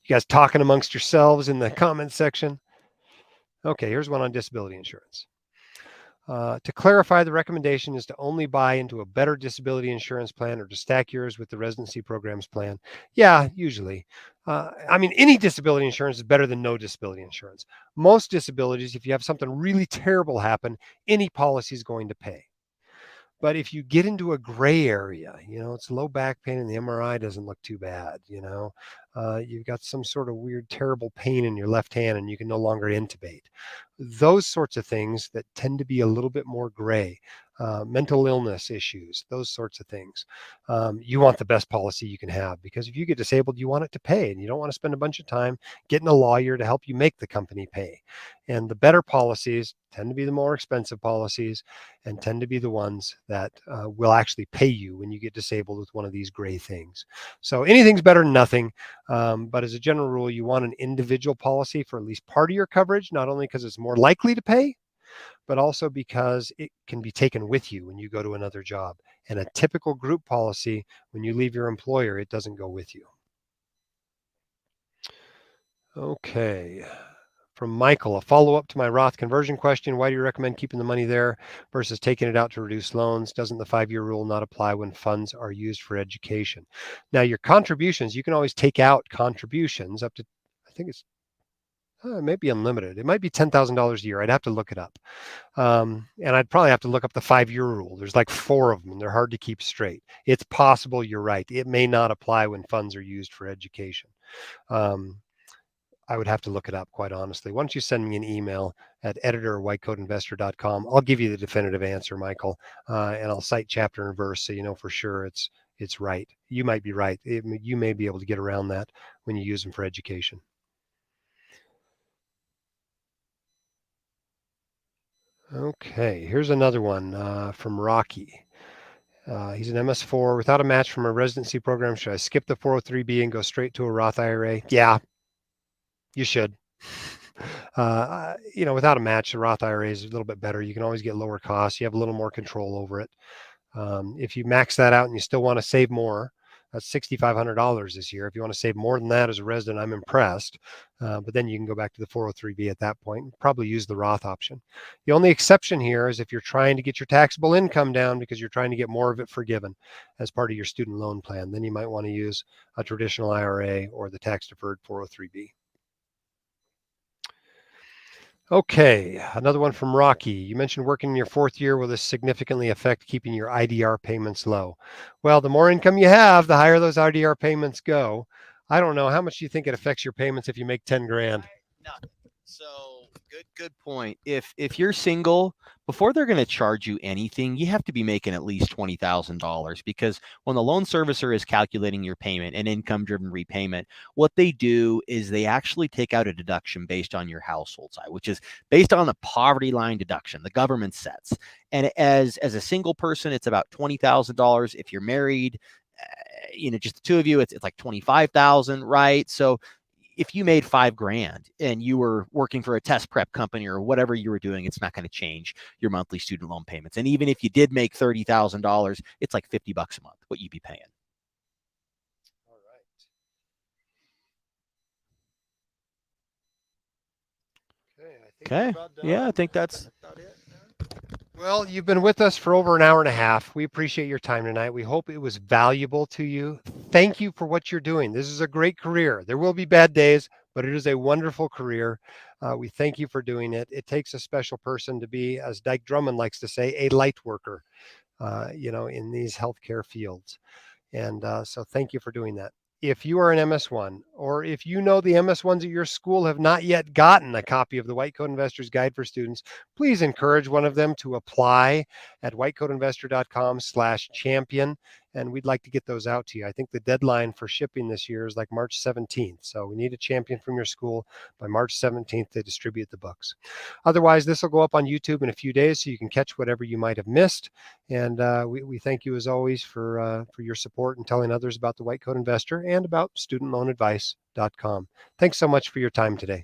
A: You guys talking amongst yourselves in the comments section. Okay, here's one on disability insurance. To clarify, the recommendation is to only buy into a better disability insurance plan or to stack yours with the residency programs plan. Yeah, usually. Any disability insurance is better than no disability insurance. Most disabilities, if you have something really terrible happen, any policy is going to pay. But if you get into a gray area, it's low back pain and the MRI doesn't look too bad, you've got some sort of weird, terrible pain in your left hand and you can no longer intubate. Those sorts of things that tend to be a little bit more gray, mental illness issues, those sorts of things. You want the best policy you can have because if you get disabled, you want it to pay and you don't want to spend a bunch of time getting a lawyer to help you make the company pay. And the better policies tend to be the more expensive policies and tend to be the ones that will actually pay you when you get disabled with one of these gray things. So anything's better than nothing. But as a general rule, you want an individual policy for at least part of your coverage, not only because it's more likely to pay, but also because it can be taken with you when you go to another job. And a typical group policy, when you leave your employer, it doesn't go with you. Okay. From Michael, a follow-up to my Roth conversion question. Why do you recommend keeping the money there versus taking it out to reduce loans? Doesn't the 5-year rule not apply when funds are used for education? Now, your contributions, you can always take out contributions up to, I think it's it may be unlimited. It might be $10,000 a year. I'd have to look it up. And I'd probably have to look up the 5-year rule. There's like 4 of them, and they're hard to keep straight. It's possible you're right. It may not apply when funds are used for education. I would have to look it up, quite honestly. Why don't you send me an email at editor@whitecodeinvestor.com? I'll give you the definitive answer, Michael, and I'll cite chapter and verse so you know for sure it's right. You might be right. You may be able to get around that when you use them for education. Okay, here's another one from Rocky. He's an MS4 without a match from a residency program. Should I skip the 403B and go straight to a Roth IRA? Yeah, you should. Without a match, the Roth IRA is a little bit better. You can always get lower costs. You have a little more control over it. If you max that out and you still want to save more, that's $6,500 this year. If you want to save more than that as a resident, I'm impressed. But then you can go back to the 403B at that point and probably use the Roth option. The only exception here is if you're trying to get your taxable income down because you're trying to get more of it forgiven as part of your student loan plan. Then you might want to use a traditional IRA or the tax-deferred 403B. Okay, another one from Rocky. You mentioned working in your 4th year. Will this significantly affect keeping your IDR payments low? Well, the more income you have, the higher those IDR payments go. I don't know. How much do you think it affects your payments if you make 10 grand?
B: No. So good point. If you're single, before they're going to charge you anything, you have to be making at least $20,000, because when the loan servicer is calculating your payment and income-driven repayment, what they do is they actually take out a deduction based on your household size, which is based on the poverty line deduction the government sets. And as a single person, it's about $20,000. If you're married, just the two of you, it's like 25,000, right? So if you made $5,000 and you were working for a test prep company or whatever you were doing, it's not going to change your monthly student loan payments. And even if you did make $30,000, it's like $50 a month what you'd be paying.
A: All right.
B: Okay. Yeah, I think that's about it.
A: Well, you've been with us for over an hour and a half. We appreciate your time tonight. We hope it was valuable to you. Thank you for what you're doing. This is a great career. There will be bad days, but it is a wonderful career. We thank you for doing it. It takes a special person to be, as Dyke Drummond likes to say, a light worker, in these healthcare fields. And so thank you for doing that. If you are an MS1, or if you know the MS1s at your school have not yet gotten a copy of the White Coat Investor's Guide for Students, please encourage one of them to apply at whitecoatinvestor.com/champion. And we'd like to get those out to you. I think the deadline for shipping this year is like March 17th. So we need a champion from your school by March 17th to distribute the books. Otherwise, this will go up on YouTube in a few days so you can catch whatever you might have missed. And we thank you as always for your support and telling others about the White Coat Investor and about studentloanadvice.com. Thanks so much for your time today.